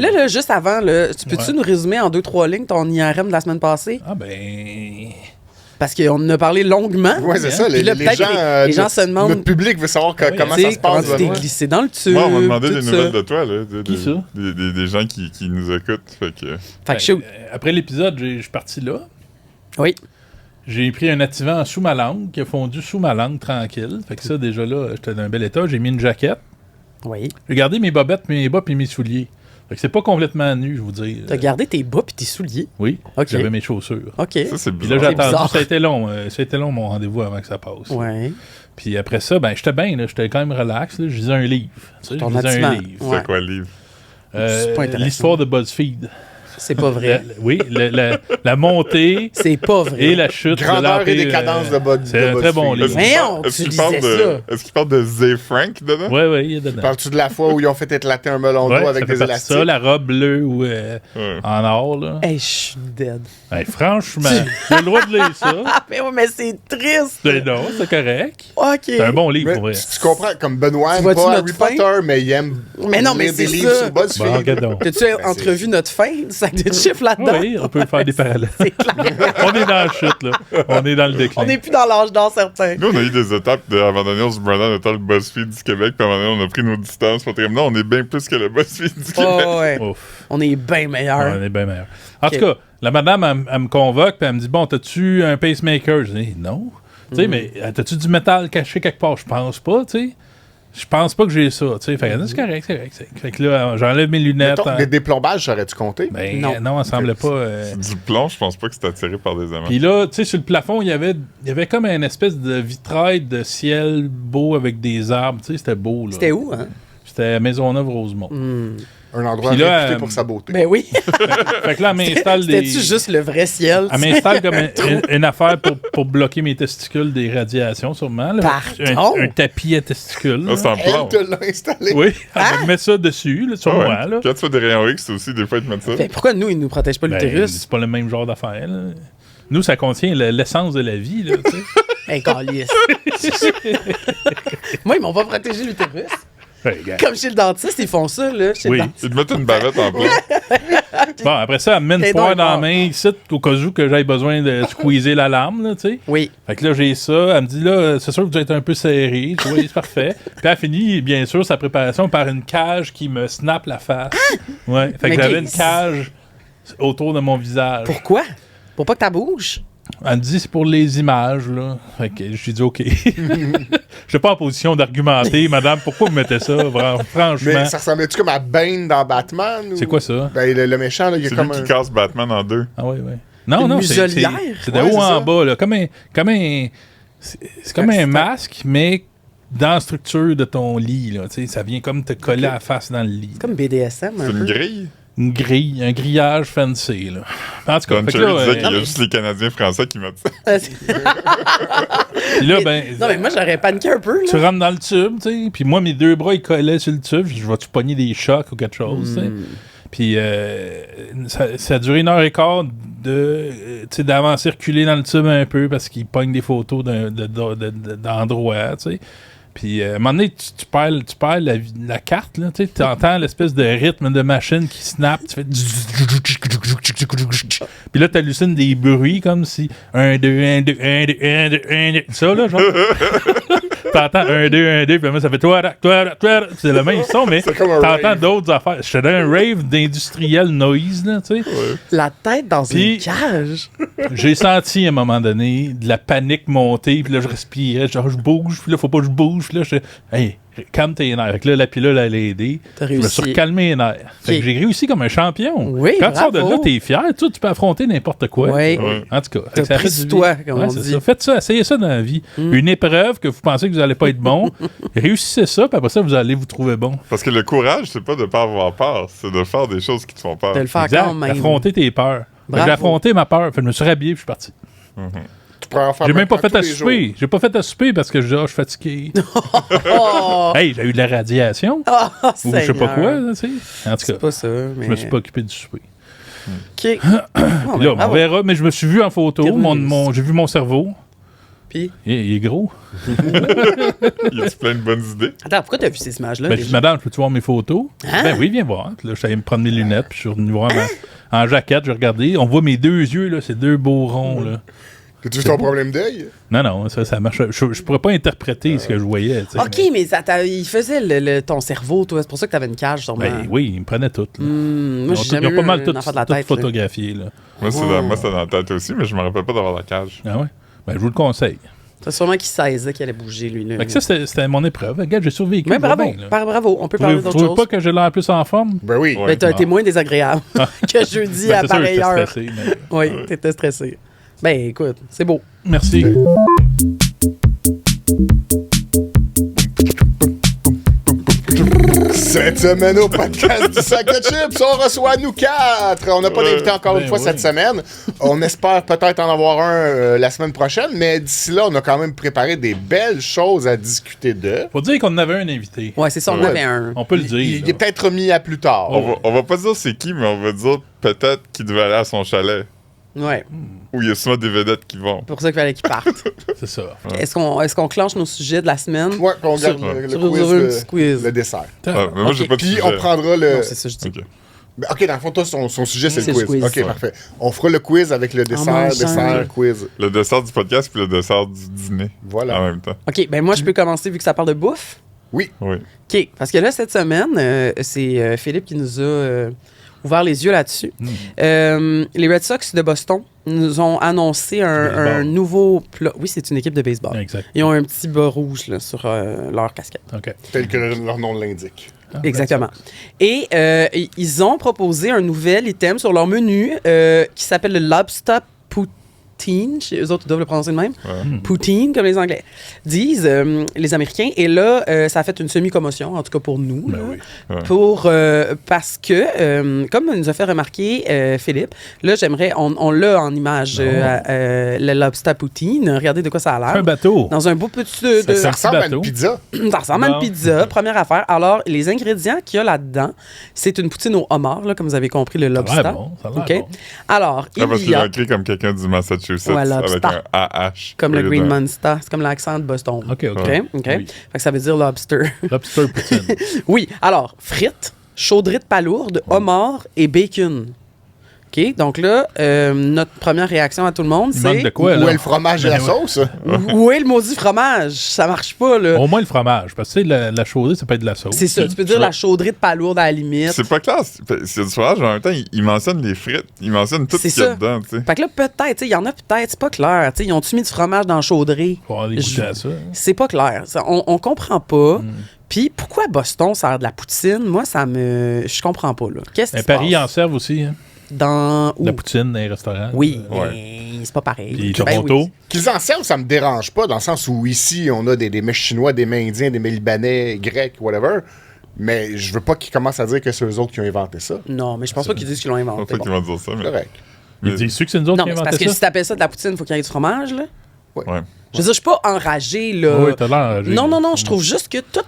Mais là, juste avant, tu peux-tu nous résumer en 2-3 lignes ton IRM de la semaine passée? Ah ben... Parce qu'on en a parlé longuement. Oui, c'est ça. Puis là, les gens se demandent... Notre public veut savoir comment ça se Comment passe. tu t'es glissé dans le tube. Moi, on m'a demandé des tout nouvelles ça. de toi. Là, Qui ça? Des gens qui nous écoutent. Fait que... Shoot. Après l'épisode, je suis parti là. Oui. J'ai pris un activant sous ma langue qui a fondu sous ma langue tranquille. Fait que ça, déjà là, j'étais dans un bel état. J'ai mis une jaquette. Oui. J'ai gardé mes bobettes, mes bas et mes souliers. Fait que c'est pas complètement nu, je vous dis. T'as gardé tes bas puis tes souliers. Oui. OK. J'avais mes chaussures. OK. Ça, c'est Puis là, bizarre. j'ai attendu. bizarre. Ça a été long, mon rendez-vous avant que ça passe. Ouais. Puis après ça, ben j'étais bien, là. J'étais quand même relax. Là. Je lisais un livre. Tu sais, Ton je lisais activant. un livre. Ouais. C'est quoi le livre? C'est pas intéressant. L'histoire de BuzzFeed. C'est pas vrai. La montée C'est pas vrai. et la chute Grandeur de l'Empire, et décadence de Bud. c'est un très bon livre. Voyons, Est-ce tu qu'il parle lisais de... ça. Est-ce qu'il parle de Zay Frank dedans? Oui, il est dedans. Parles-tu de la fois où ils ont fait éclater un melon d'eau Ouais, avec ça fait des partie de élastiques? ça, la robe bleue ou Ouais. en or, là. Hey, je suis dead. Hey, franchement, j'ai le droit de lire ça. Ah, mais c'est triste. Ben non, c'est correct. OK. C'est un bon livre, Mais pour vrai. tu comprends, comme Benoît Tu aime vois-tu pas notre Harry fin? Potter, mais il aime Mais non, mais lire des c'est livres ça. sur BuzzFeed. Bon, regarde donc. T'as-tu entrevu notre fin, le sac de chiffres là-dedans? Oui, on peut faire des parallèles. C'est clair. On est dans la chute, là. On est dans le déclin. On n'est plus dans l'âge d'or certain. Nous, on a eu des étapes à un moment donné, on se prenait en étant le BuzzFeed du Québec, puis à un moment donné, on a pris nos distances. Puis on était comme, non, on est bien plus que le BuzzFeed du Québec. Oh, ouais. Ouf. On est bien meilleur. On est bien meilleur. En Ok. tout cas, la madame, elle me convoque, puis elle me dit, bon, t'as-tu un pacemaker? Je dis, non. Tu sais, mais t'as-tu du métal caché quelque part? Je pense pas, tu sais. Je pense pas que j'ai ça, tu sais. Fait que c'est correct, c'est correct. Fait que là, j'enlève mes lunettes. Mettons, des plombages, j'aurais-tu compté? Ben, Non. non, ça semblait pas. Du plomb, je pense pas que c'est attiré par des aimants. Puis là, tu sais, sur le plafond, il y avait comme une espèce de vitrail de ciel beau avec des arbres. Tu sais, c'était beau, là. C'était où, hein? C'était à Maisonneuve-Rosemont. Un endroit Puis là, réputé pour sa beauté. Ben oui. Fait que là, elle m'installe des... C'était-tu juste le vrai ciel? Elle m'installe comme une affaire pour bloquer mes testicules des radiations, sûrement. Là. Pardon? Un tapis à testicules. Ah, c'est en Elle plomb. te l'a installé. Oui, elle me met ça dessus, là, sur Ah ouais. moi. Là. Quand tu fais des rayons X, c'est aussi des fois, ils te mettent ça. Ben, pourquoi nous, ils nous protègent pas Ben, l'utérus? c'est pas le même genre d'affaire. Là. Nous, ça contient l'essence de la vie. Là, tu sais. Hey, câlisse. Moi, ils m'ont pas protégé l'utérus. Ouais, regarde. Comme chez le dentiste, ils font ça, là. Chez Oui. le dentiste. Ils te mettent une bavette en plomb. Bon, après ça, elle me met une T'es poire donc dans la fort. main ici, au cas où que j'aille besoin de squeezer la lame, là, tu sais. Oui. Fait que là, j'ai ça. Elle me dit, là, c'est sûr que vous êtes un peu serré. Tu vois, c'est parfait. Puis elle finit, bien sûr, sa préparation par une cage qui me snappe la face. Ouais. Fait Mais que j'avais qu'est- une cage autour de mon visage. Pourquoi? Pour pas que ta bouge? Elle me dit, c'est pour les images, là. Fait que j'ai dit, OK. Je suis pas en position d'argumenter, madame, pourquoi vous mettez ça, franchement. Mais ça ressemblait-tu comme à Bane dans Batman? C'est quoi ça? Ben, le méchant, là, il y a C'est comme lui un... qui casse Batman en deux. Ah oui, oui. Non, Une non, muselière? c'est de Ouais, haut c'est en ça. bas, là. C'est comme un masque, mais dans la structure de ton lit, là. Tu sais, ça vient comme te coller à la face dans le lit. Comme BDSM, un C'est une peu. grille. Une grille, un grillage fancy, là. En tout cas, Don fait que Cherry là, disait qu'il y a mais- juste les Canadiens français qui mettent ça. puis là, ben, Non, mais moi, j'aurais paniqué un peu, tu là. rentres dans le tube, tu sais, puis moi, mes deux bras, ils collaient sur le tube. Je vais-tu pogner des chocs ou quelque chose, tu sais. Puis ça a duré 1h15 d'avancer reculer dans le tube un peu parce qu'il pogne des photos d'endroits, tu sais. Puis à un moment donné, tu perds la carte, là, tu sais, entends l'espèce de rythme de machine qui snap, tu fais... Puis là, tu hallucines des bruits comme si 1, 2, 1, 2, 1, 2, 1, 2, 1, 2, ça, là, genre... T'entends 1, 2, 1, 2, puis moi, ça fait toi, c'est le même son, mais C'est comme un t'entends rave. d'autres affaires. J'étais dans un rave d'industriel noise, là, tu sais. La tête dans Puis- une cage. J'ai senti à un moment donné de la panique monter, puis là, je respirais, genre, je bouge, puis là, faut pas que je bouge, puis là, je hey, calme tes nerfs. Fait que là, la pilule, elle a aidé. T'as Je me suis réussi. recalmé les nerfs. Fait que j'ai réussi comme un champion. Oui, Quand tu sors de bravo. là, t'es fier. Tu peux affronter n'importe quoi. Oui. Ouais. En tout cas, T'as ça pris fait sur du toi, bien. comme on c'est dit. ça. Faites ça, essayez ça dans la vie. Une épreuve que vous pensez que vous n'allez pas être bon, réussissez ça, puis après ça, vous allez vous trouver bon. Parce que le courage, c'est pas de pas avoir peur, c'est de faire des choses qui te font peur. De le faire Exact. quand même. Affronter tes peurs. Fait que Bravo. J'ai affronté ma peur. Fait que je me suis rhabillé, puis je suis parti. Tu pourrais en faire J'ai même pas maintenant fait à tous les souper. jours. J'ai pas fait à souper parce que je dis, je suis fatigué. Oh! Hey, j'ai eu de la radiation. Oh, Ou je sais pas Seigneur. quoi, là, tu sais. En tout C'est cas, pas ça, mais... je me suis pas occupé du souper. OK. Oh, Puis là, on verra, mais je me suis vu en photo. Terminé. J'ai vu mon cerveau. Puis, Il est gros. Y a-tu plein de bonnes idées? attends, pourquoi t'as vu ces images-là? Ben, je dis, déjà? madame, peux-tu voir mes photos? Hein? Ben oui, viens voir. Puis là, je suis allé me prendre mes lunettes, puis je suis revenu voir en jaquette, j'ai regardé. On voit mes deux yeux, là, ces deux beaux ronds, là. As-tu vu ton problème d'œil? Non, ça marche. Je pourrais pas interpréter ce que je voyais, tu sais. OK, mais il faisait ton cerveau, toi. C'est pour ça que t'avais une cage, sûrement. Ben oui, il me prenait tout. Là. Moi, j'ai jamais Ils ont pas mal eu tout, un enfant de la tout tête. là. photographié, là. Moi, c'est dans la tête aussi, mais je me rappelle pas d'avoir la cage. Ah ouais? Ben, je vous le conseille. C'est sûrement qu'il saisait qu'il allait bouger, lui. Là. Fait que ça, c'était mon épreuve. Regarde, j'ai survécu. Mais ça va bravo, bien, là. bravo. On peut Vous parler d'autre trouvez chose. pas que j'ai l'air plus en forme? Ben oui. Ouais. Ben, t'as été bon. moins désagréable que jeudi Ben, à c'est sûr que pareille j'étais heure. stressé, mais- Oui, t'étais stressé. Ben, écoute, c'est beau. Merci. Cette semaine au podcast du sac de chips, on reçoit nous 4. On n'a pas d'invité encore une fois cette semaine. On espère peut-être en avoir un la semaine prochaine, mais d'ici là, on a quand même préparé des belles choses à discuter de. Faut dire qu'on avait un invité. Ouais, c'est ça, on Ouais. avait un. On peut le dire. Il là. est peut-être remis à plus tard. On va pas dire c'est qui, mais on va dire peut-être qu'il devait aller à son chalet. Ouais, Où il y a souvent des vedettes qui vont. c'est pour ça qu'il fallait qu'il parte. C'est ça. Est-ce qu'on clenche nos sujets de la semaine? Ouais, qu'on garde Sur- le sur quiz, un petit quiz. le dessert. Mais moi, j'ai Ok. pas de Puis sujet. on prendra le. Non, c'est ça, je dis. Ok. Ben, ok, dans le fond, toi, son sujet, c'est C'est le le quiz. quiz. Ok, Ouais. parfait. On fera le quiz avec le dessert, mangeant. dessert, quiz. Le dessert du podcast puis le dessert du dîner. Voilà. En même temps. OK, ben moi, je peux commencer vu que ça parle de bouffe. Oui. Oui. OK, parce que là, cette semaine, c'est Philippe qui nous a ouvert les yeux là-dessus. Les Red Sox de Boston nous ont annoncé un Baseball. nouveau plat. Oui, c'est une équipe de baseball. Exact. Ils ont un petit bas rouge là, sur leur casquette. OK. Tel que leur nom l'indique. Ah, Exactement. Et ils ont proposé un nouvel item sur leur menu qui s'appelle le Lobster Poutine. Eux autres, ils doivent le prononcer de même. Poutine, comme les Anglais disent, les Américains. Et là, ça a fait une semi-commotion, en tout cas pour nous. Ben là. oui. Ouais. Parce que, comme nous a fait remarquer Philippe, là, j'aimerais, on l'a en image, le Lobster Poutine. Regardez de quoi ça a l'air. Un bateau. Dans un beau petit... Ça ressemble à bateau. une pizza. Ça ressemble à une Bon. pizza, première affaire. Alors, les ingrédients qu'il y a là-dedans, c'est une poutine au homard, là, comme vous avez compris, le Ça a lobster. l'air bon. Ça a l'air OK? bon. Alors, Ah, parce il qu'il y a a, écrit comme quelqu'un du Massachusetts Ouais, avec lobster. un AH. comme le au lieu Green d'un- Monster, c'est comme l'accent de Boston. OK, OK. OK? OK? Oui. Fait que ça veut dire lobster. Lobster poutine. Oui, alors, frites, chaudrée de palourde, homard et bacon. OK? Donc là, notre première réaction à tout le monde, Il manque c'est... de quoi, Où là? est le fromage et Ben la ouais. sauce? Où est le maudit fromage? Ça marche pas, là. Au moins le fromage. Parce que tu sais, la chaudée, ça peut être de la sauce. C'est ça, tu peux dire la chaudrée de palourde à la limite. C'est pas clair. C'est du fromage, mais en même temps, il mentionne les frites. Il mentionne tout ce C'est qu'il y a ça. dedans, tu sais. Fait que là, peut-être, tu sais, il y en a peut-être, c'est pas clair. Tu sais, ils ont-tu mis du fromage dans la chaudrée? Faut aller goûter à ça. C'est pas clair. On comprend pas. Puis pourquoi Boston sert de la poutine? Moi, je comprends pas, là. Qu'est-ce qui Mais se Paris en passe? servent aussi. Hein. Dans... La Où? poutine dans les restaurants. Oui, Ouais. mais c'est pas pareil. Puis Ben Toronto. oui. Qu'ils en servent, ça me dérange pas, dans le sens où ici, on a des mets chinois, des mets indiens, des mets libanais, grecs, whatever. Mais je veux pas qu'ils commencent à dire que c'est eux autres qui ont inventé ça. Non, mais je pense pas qu'ils disent qu'ils l'ont Je inventé. pense pas bon. qu'ils vont dire ça, mais. Correct. Ils disent que c'est nous autres Non, qui mais c'est avons parce inventé que ça. si t'appelles ça de la poutine, faut qu'il y ait du fromage, là. Ouais. Je veux dire, je suis pas enragé, là. Oui, t'as l'air enragé. Non, non, non, je trouve juste que tout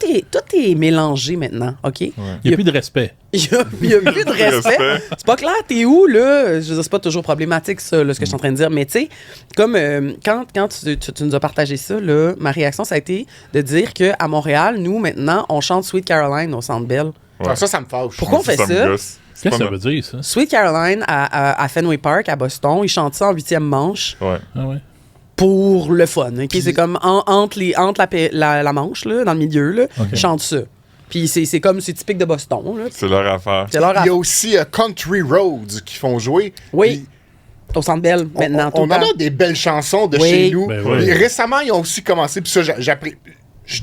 est mélangé maintenant, OK? Il n'y a plus de respect. Il y a plus de respect. C'est pas clair, t'es où, là? Je veux dire, c'est pas toujours problématique, ça, là, ce que je suis en train de dire. Mais tu sais, comme quand tu nous as partagé ça, là, ma réaction, ça a été de dire qu'à Montréal, nous, maintenant, on chante Sweet Caroline au Centre Bell. Ouais. Ah, ça me fâche. Pourquoi on fait me ça? gosse. C'est Qu'est-ce que pas ça veut dire, ça? Sweet Caroline à Fenway Park, à Boston, ils chantent ça en 8e manche Ouais. Ah ouais. pour le fun. OK? C'est comme entre la manche, là, dans le milieu, là, OK. ils chantent ça. Puis c'est typique de Boston, là. C'est leur affaire. C'est leur Il y a aussi Country Roads qui font jouer. Oui. Au Centre Bell, maintenant, tout On le en temps. a des belles chansons de Oui. chez nous. Ben oui. Et récemment, ils ont aussi commencé, puis ça,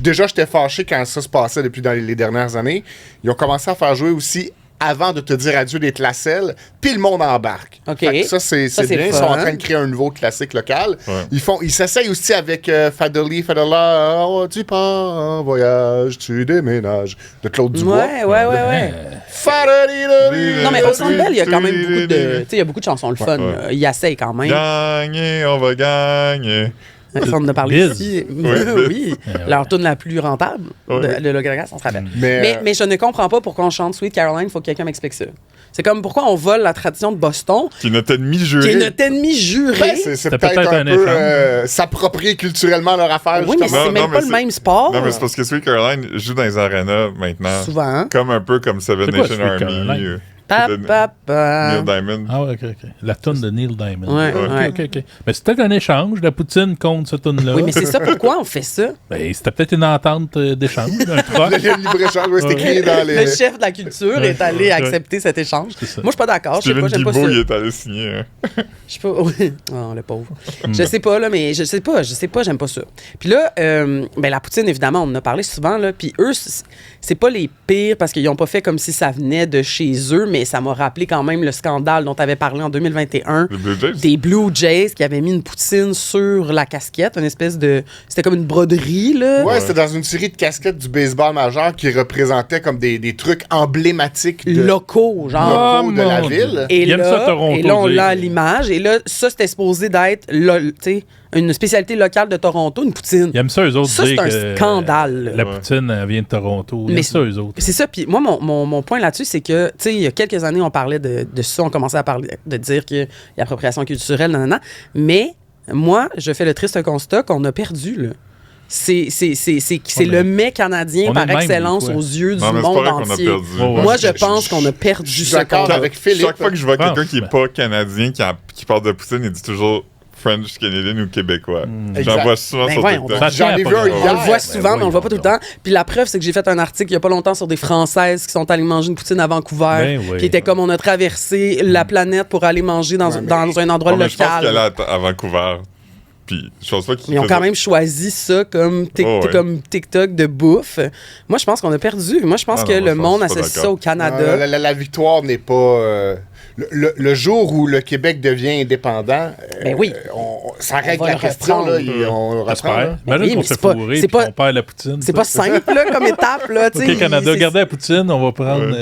déjà, j'étais fâché quand ça se passait depuis dans les dernières années. Ils ont commencé à faire jouer aussi avant de te dire adieu des classelles, puis le monde embarque. OK. Fait que ça, c'est Ça, c'est bien. Ils fun. sont en train de créer un nouveau classique local. Ouais. Ils s'essayent aussi avec Fadeli, Fadela, oh, tu pars en voyage, tu déménages, de Claude Dubois. Ouais. Fadeli, Non, mais au Centre Bell, il y a quand même beaucoup de... Tu sais, il y a beaucoup de chansons le fun. Ouais. là. Ils essayent quand même. Gagner, on va gagner. Ça, on en a parlé Biz. ici. Oui. Oui. Leur tune la plus rentable Ouais. de Le Gaga, on se rappelle. Mais, Mais je ne comprends pas pourquoi on chante Sweet Caroline. Il faut que quelqu'un m'explique ça. C'est comme pourquoi on vole la tradition de Boston, Qui est notre ennemi juré. qui est notre ennemi juré. Ben, c'est peut-être un peu s'approprier culturellement leur affaire. Oui, mais justement. c'est même non, pas mais le même sport. Non, mais c'est parce que Sweet Caroline joue dans les arenas maintenant. Souvent, hein? Comme un peu comme Seven C'est quoi, Nation Sweet Army. Caroline? Neil Diamond. Ah ouais, ok. La toune de Neil Diamond. Ouais, Ok. Mais c'est peut-être un échange, la poutine contre cette toune-là. Oui, mais c'est ça pourquoi on fait ça. Ben, c'était peut-être une entente d'échange, un troc. Le libre-échange, c'est écrit dans les... Le chef de la culture est allé accepter cet échange. ça. Moi, je suis pas d'accord. Je sais pas, Steven j'aime pas ça. Guilbeault, il est allé signer. Hein. Je sais pas. Oui. Oh, le pauvre. Je sais pas, là, mais je sais pas, j'aime pas ça. Puis là, ben, la poutine, évidemment, on en a parlé souvent, là. Puis eux, c'est pas les pires parce qu'ils ont pas fait comme si ça venait de chez eux, mais ça m'a rappelé quand même le scandale dont tu avais parlé en 2021. Les Blue Jays? Des Blue Jays qui avaient mis une poutine sur la casquette, une espèce de. C'était comme une broderie, là. Ouais, c'était dans une série de casquettes du baseball majeur qui représentaient comme des trucs emblématiques Locaux, genre. locaux de la mon ville. Et Il aime là, ça, Toronto, et là, on dire. l'a à l'image. Et là, ça, c'était supposé d'être une spécialité locale de Toronto, une poutine. Ils aiment ça, eux autres, Ça, dire c'est un que scandale, là. La poutine elle vient de Toronto. Ils Mais aiment ça, eux autres. C'est ça. Puis moi, mon point là-dessus, c'est que, tu sais, il y a quelques années, on parlait de ça. On commençait à parler de dire qu'il y a l'appropriation culturelle, nanana. Mais moi, je fais le triste constat qu'on a perdu, là. C'est le mets canadien on est par le même, excellence des fois. aux yeux du Non, mais c'est pas monde vrai qu'on a entier. perdu. Ouais. Moi, je pense qu'on a perdu Je suis ce d'accord combat. avec Philippe. Chaque fois que je vois quelqu'un qui est Franchement. pas canadien, qui parle de poutine, il dit toujours French, Canadien ou Québécois. J'en Exact. vois souvent Ben sur voyons TikTok. donc. J'en ai vu un On hier. le voit souvent, mais on le voit pas tout le temps. Puis la preuve, c'est que j'ai fait un article il y a pas longtemps sur des Françaises qui sont allées manger une poutine à Vancouver, Ben oui. qui était comme on a traversé la planète pour aller manger dans un endroit Ouais, mais je pense qu'elle local. est à Vancouver. Puis je pense pas qu'ils Ils ont quand faisaient- même choisi ça comme, Oh, ouais. comme TikTok de bouffe. Moi, je pense qu'on a perdu. Moi, je pense Ah que non, moi, le je monde pense pas associe ça d'accord. au Canada. La victoire n'est pas... le jour où le Québec devient indépendant, Ben oui. ça règle va la le question. Là, reprendre. on le reprend. J'espère. là. Mais Imagine oui, qu'on mais se fait c'est pas- fourrer c'est puis pas- on perd la poutine. C'est pas simple là, comme étape. Là, tu sais. OK, Canada, C'est- regardez la poutine, on va prendre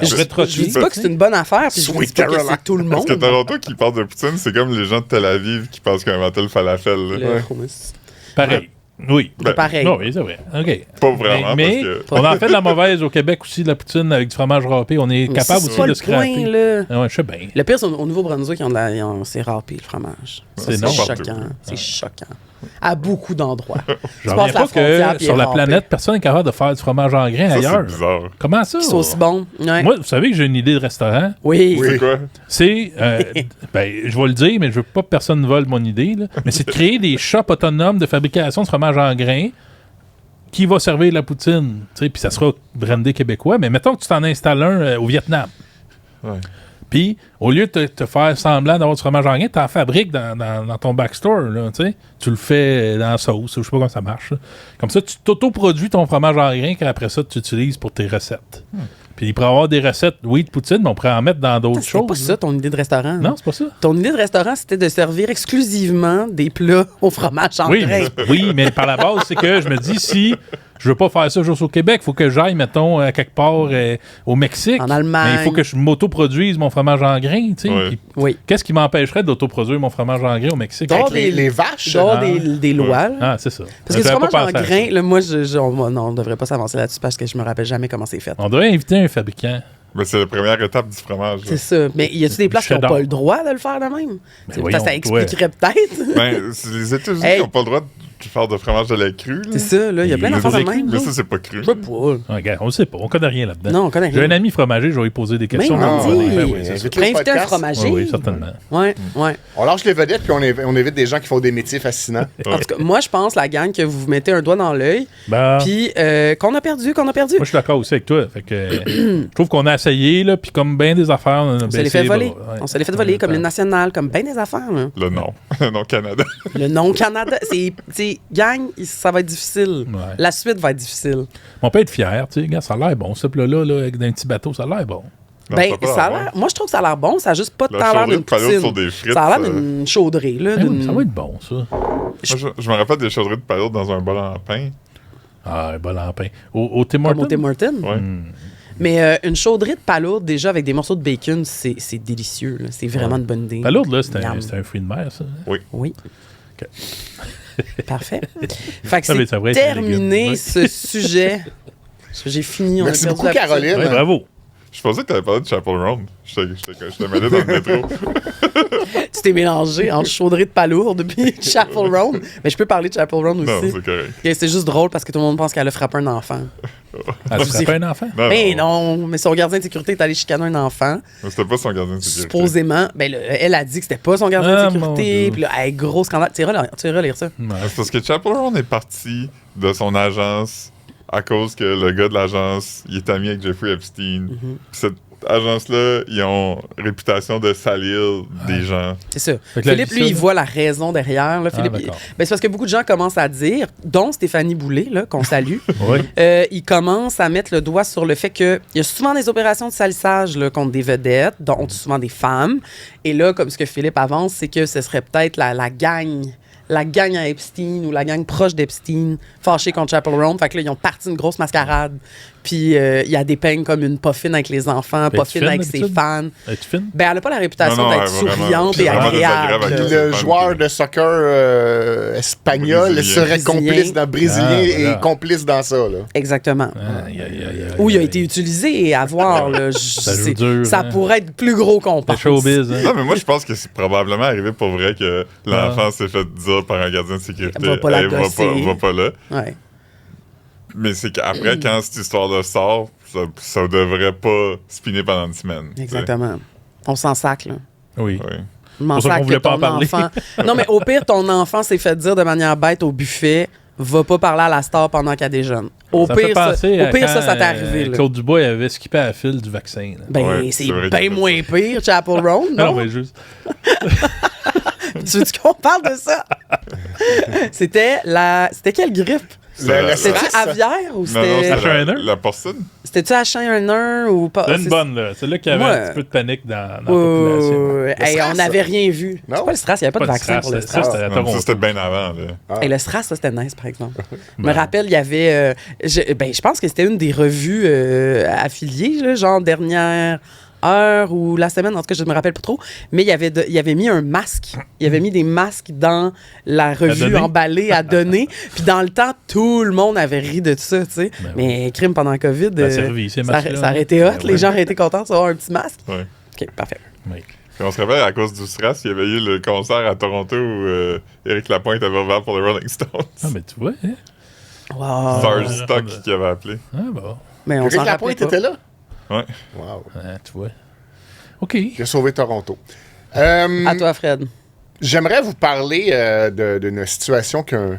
Je rétroquer. dis pas que c'est une bonne affaire, puis je Sweet dis pas que Caroline. c'est tout le Parce monde. que Toronto qui parle de poutine, c'est comme les gens de Tel Aviv qui pensent qu'ils ont inventé le falafel. là. Le hummus. Pareil. Oui. Ben, Pareil. Non, oui, c'est vrai. OK. Pas vraiment, Mais parce que... on en fait de la mauvaise au Québec aussi, de la poutine avec du fromage râpé. On est Mais capable c'est aussi pas de le scraper. point, là. Ah ouais, je sais bien. Le pire, c'est au Nouveau-Brunswick, c'est râpé, le fromage. Ça, C'est C'est non choquant. partout. C'est choquant. À beaucoup d'endroits. Je Tu reviens passes la pas frontière, que puis sur il est la râpé. planète, personne n'est capable de faire du fromage en grains Ça, c'est ailleurs. bizarre. Comment ça? C'est aussi bon. Ouais. Moi, vous savez que j'ai une idée de restaurant. Oui. Oui. C'est quoi? C'est, ben, je vais le dire, mais je veux pas que personne ne vole mon idée, là. Mais c'est de créer des shops autonomes de fabrication de fromage en grains qui va servir la poutine. Tu sais, puis ça sera brandé québécois. Mais mettons que tu t'en installes un au Vietnam. Ouais. Puis, au lieu de te faire semblant d'avoir du fromage en grains, tu en fabriques dans ton backstore. Là, tu sais. Tu le fais dans la sauce. Je sais pas comment ça marche. Là. Comme ça, tu t'auto-produis ton fromage en grains qu'après ça, tu utilises pour tes recettes. Puis, il pourrait y avoir des recettes, oui, de poutine, mais on pourrait en mettre dans d'autres C'était choses. pas ça, ton idée de restaurant. Non, c'est pas ça. Ton idée de restaurant, c'était de servir exclusivement des plats au fromage en Oui, grains. oui, mais par la base, c'est que je me dis, si je veux pas faire ça juste au Québec, il faut que j'aille, mettons, quelque part au Mexique. En Allemagne. Mais il faut que je m'autoproduise mon fromage en grains, tu sais. Ouais. Puis, Oui. qu'est-ce qui m'empêcherait d'autoproduire mon fromage en grains au Mexique? Dans Avec les vaches. Il doit y avoir Ah. des lois. là. Ah, c'est ça. Parce que du J'avais pas fromage en pensé à ça. grains, là, moi, on ne devrait pas s'avancer là-dessus parce que je me rappelle jamais comment c'est fait. On devrait inviter un fabricant. Ben, c'est la première étape du fromage. là. C'est ça. Mais y a-tu des places qui n'ont Cheddar. pas le droit de le faire de même? C'est- voyons, ça expliquerait peut-être. Ben, c'est les États-Unis Hey. n'ont pas le droit de faire de fromage de lait cru. là. C'est ça, là. Il y a plein Mais d'affaires de c'est même. Mais là. ça, c'est pas cru. Je sais pas. Ah, regarde, on le sait pas, on connaît rien là-dedans. Non, on connaît J'ai rien. un ami fromager, je vais lui poser des questions. Mais Ah, on ouais, dit. ben oui, c'est Tu sûr. pourrais inviter un Podcast. fromager. Oui, certainement. Ouais, ouais. On lâche les vedettes puis on évite des gens qui font des métiers fascinants. En tout cas, moi, je pense, la gang, que vous vous mettez un doigt dans l'œil, Ben, puis qu'on a perdu. moi, je suis d'accord aussi avec toi. Fait que, je trouve qu'on a essayé, là, puis comme bien des affaires, on a On se les baissé fait les voler. bras. Ouais. On se les fait voler comme les nationales, comme bien des affaires. Là. Le nom. Le nom Canada. Le nom Canada, c'est gang, ça va être difficile. Ouais. La suite va être difficile. On peut être fier, tu sais, regarde, ça a l'air bon. Ce plat-là, là, avec un petit bateau, ça a l'air bon. Non, Ben, ça a pas ça a l'air l'air. Moi, je trouve que ça a l'air bon. Ça a juste pas La tant l'air chaudrée d'une de palourde poutine. sur des frites, Ça a l'air ça. d'une chaudrée, là. Eh oui, d'une- ça va être bon, ça. Moi, je me rappelle des chaudrées de palourde dans un bol en pain. Ah, un bol en pain. Au Tim Comme au Hortons? Tim Hortons. Ouais. Mais une chaudrée de palourde, déjà, avec des morceaux de bacon, c'est délicieux. là. C'est vraiment une bonne idée. La lourde, là, c'est Miam. un fruit de mer, ça. Oui. Ok. Parfait. Fait que Ah, mais c'est ça devrait être terminé légumes. ce sujet. Parce que j'ai fini. On Merci a perdu beaucoup, la poutine. Caroline. Ouais, bravo. Je pensais que t'avais parlé de Chapel Roan. J'étais mêlé dans le métro. Tu t'es mélangé entre Chaudrée de Palourde puis Chapel Roan. Mais je peux parler de Chapel Roan aussi. Non, c'est correct. Et c'est juste drôle parce que tout le monde pense qu'elle a frappé un enfant. Elle a frappé un enfant? Mais non, mais son gardien de sécurité est allé chicaner un enfant. Mais c'était pas son gardien de sécurité. Supposément. Ben, elle a dit que c'était pas son gardien de sécurité. mon Puis là, hey, gros scandale. Tu iras lire ça. C'est parce que Chapel Roan est parti de son agence à cause que le gars de l'agence, il est ami avec Jeffrey Epstein. Cette agence-là, ils ont réputation de salir des gens. C'est ça. Fait que là, Philippe, ça, lui, il là. voit la raison derrière. Là. Philippe, d'accord. ben, c'est parce que beaucoup de gens commencent à dire, dont Stéphanie Boulay, là, qu'on salue, Oui. il commence à mettre le doigt sur le fait qu'il y a souvent des opérations de salissage là, contre des vedettes, dont souvent des femmes. Et là, comme ce que Philippe avance, c'est que ce serait peut-être la gang à Epstein ou la gang proche d'Epstein fâchée contre Chapel Roan. Fait que là, ils ont parti une grosse mascarade. Puis il y a des peignes comme une pas fine avec les enfants, pas fine avec ses fans. Es-tu fine? Ben, elle n'a pas la réputation Non, d'être elle va souriante et vraiment agréable. désagréable avec Le c'est joueur fun. de soccer espagnol Brésilien. serait complice dans brésilien Voilà. et complice dans ça. Là. Exactement. Aïe, aïe, aïe, aïe, Où il a aïe. été utilisé et à voir. Là, joue dur, ça hein. pourrait être plus gros qu'on C'est pense. showbiz, hein? Non, mais moi, je pense que c'est probablement arrivé pour vrai que l'enfant s'est fait dire par un gardien de sécurité. Va pas la Hey, gosser. va pas là. Ouais. Mais c'est qu'après, quand cette histoire-là sort, ça devrait pas spinner pendant une semaine. Exactement. On s'en sac, là. Oui. Ouais. Je m'en Pour ça qu'on sac que voulait pas en ton parler. enfant... Non, mais au pire, ton enfant s'est fait dire de manière bête au buffet, va pas parler à la star pendant qu'elle déjeune. Au Ça fait pire, penser à quand, ça t'est arrivé. Là. Claude Dubois il avait skippé à la file du vaccin. Là. Ben, Ouais, c'est c'est vrai bien qu'il a fait moins pire, Chapel Roan, Non, non? mais juste. Tu veux qu'on parle de ça? C'était quelle grippe? Le C'était-tu SRAS? aviaire ou Non, c'était... c'est H1N1? la porcine. C'était-tu H1N1 ou pas? C'est une bonne, là. C'est là qu'il y avait Moi, un petit peu de panique dans la population. Hey, SRAS, on n'avait rien vu. Non? C'est pas le SRAS, il n'y avait pas de Pas de vaccin SRAS, pour le ça, SRAS. c'était à Non, ça, Toronto. c'était bien avant. Là. Et le SRAS, ça, c'était nice, par exemple. Je me rappelle, il y avait... je pense que c'était une des revues affiliées, là, genre dernière heure ou la semaine, en tout cas, je ne me rappelle pas trop. Mais il avait mis un masque. Il avait mis des masques dans la revue donner? emballée à donner. Puis dans le temps, tout le monde avait ri de ça, tu sais. Ben Mais crime pendant la COVID, Ça a servi, ces ça masques-là. aurait été hot. Ben Les ouais. gens auraient été contents de savoir un petit masque. Ouais. OK, parfait. Oui. Puis on se rappelle, à cause du SRAS, il y avait eu le concert à Toronto où Éric Lapointe avait ouvert pour les Rolling Stones. Ah, mais tu vois, hein? Wow. Starstock qui avait appelé. Ah, bon. Mais on Éric s'en rappelait Lapointe pas. était là? Ouais. Wow. Ah, tu vois. OK. Il a sauvé Toronto. À toi, Fred. J'aimerais vous parler d'une situation qu'un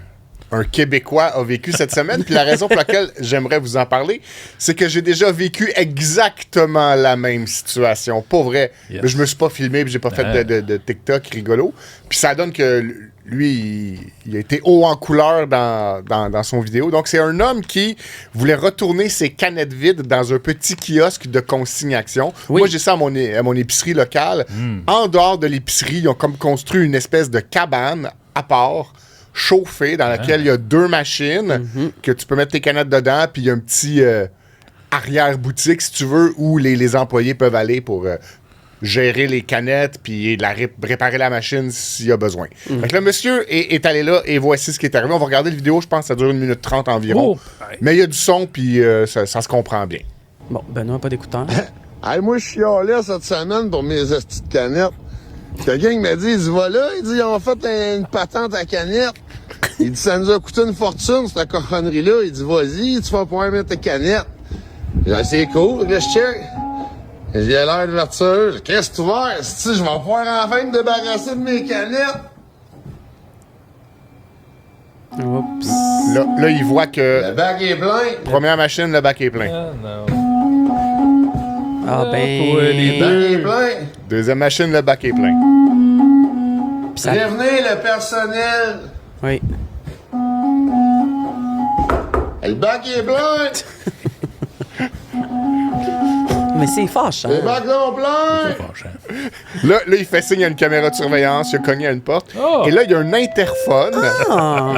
Québécois a vécue cette semaine. Puis la raison pour laquelle j'aimerais vous en parler, c'est que j'ai déjà vécu exactement la même situation. Pas vrai. Yes. Mais je me suis pas filmé puis j'ai pas fait de TikTok rigolo. Puis ça donne que lui, il a été haut en couleur dans son vidéo. Donc, c'est un homme qui voulait retourner ses canettes vides dans un petit kiosque de consignation. Oui. Moi, j'ai ça à mon épicerie locale. En dehors de l'épicerie, ils ont comme construit une espèce de cabane à part, chauffée, dans laquelle il y a 2 machines que tu peux mettre tes canettes dedans, puis il y a un petit arrière-boutique, si tu veux, où les employés peuvent aller pour gérer les canettes puis réparer la machine s'il y a besoin. Fait que le monsieur est allé là et voici ce qui est arrivé. On va regarder la vidéo, je pense que ça dure 1 minute 30 environ. Oh! Mais il y a du son puis ça se comprend bien. Bon, Benoît, pas d'écouteur. Hey, moi, je chialais cette semaine pour mes estis de canettes. Quelqu'un qui m'a dit, il dit, voilà, il dit, ils ont fait une patente à canettes. Il dit, ça nous a coûté une fortune, cette cochonnerie-là. Il dit, vas-y, tu vas pouvoir mettre tes canettes. J'ai dit, c'est cool, là, je check. J'ai l'air d'ouverture. J'ai dit, qu'est-ce que tu vois? Si je vais pouvoir enfin me débarrasser de mes canettes. Oups. Là, il voit que Le bac est plein. première machine, le bac est plein. Ah, non. Ah ben... pour les Le bac est plein. Deuxième machine, le bac est plein. Puis ça- Prévenez le personnel. Oui. Le bac est plein. Mais c'est fâchant. Les bacs sont pleins. Fâchant. Là, il fait signe à une caméra de surveillance, il a cogné à une porte. Oh! Et là, il y a un interphone. Ah!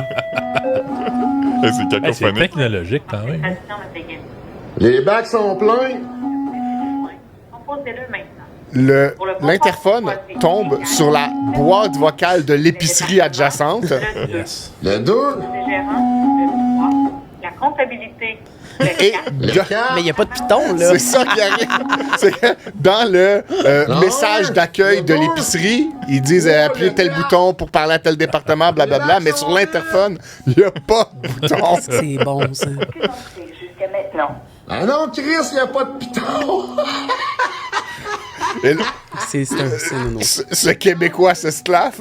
Hey, c'est Hey, c'est cacophonique. technologique, quand même. Les bacs sont pleins. Composez-le maintenant. L'interphone tombe sur la boîte vocale de l'épicerie adjacente. Yes. Le 2. Le gérant, le 3, la comptabilité. Et Mais il n'y a pas de piton, là. c'est ça qui arrive. C'est que dans le message d'accueil de l'épicerie, ils disent appuyez tel bouton pour parler à tel département, blablabla. Mais sur l'interphone, il n'y a pas de bouton. C'est bon, ça. Jusqu'à maintenant. Ah non, Chris, il n'y a pas de piton! Et là, C'est non. ce Québécois se slaffe.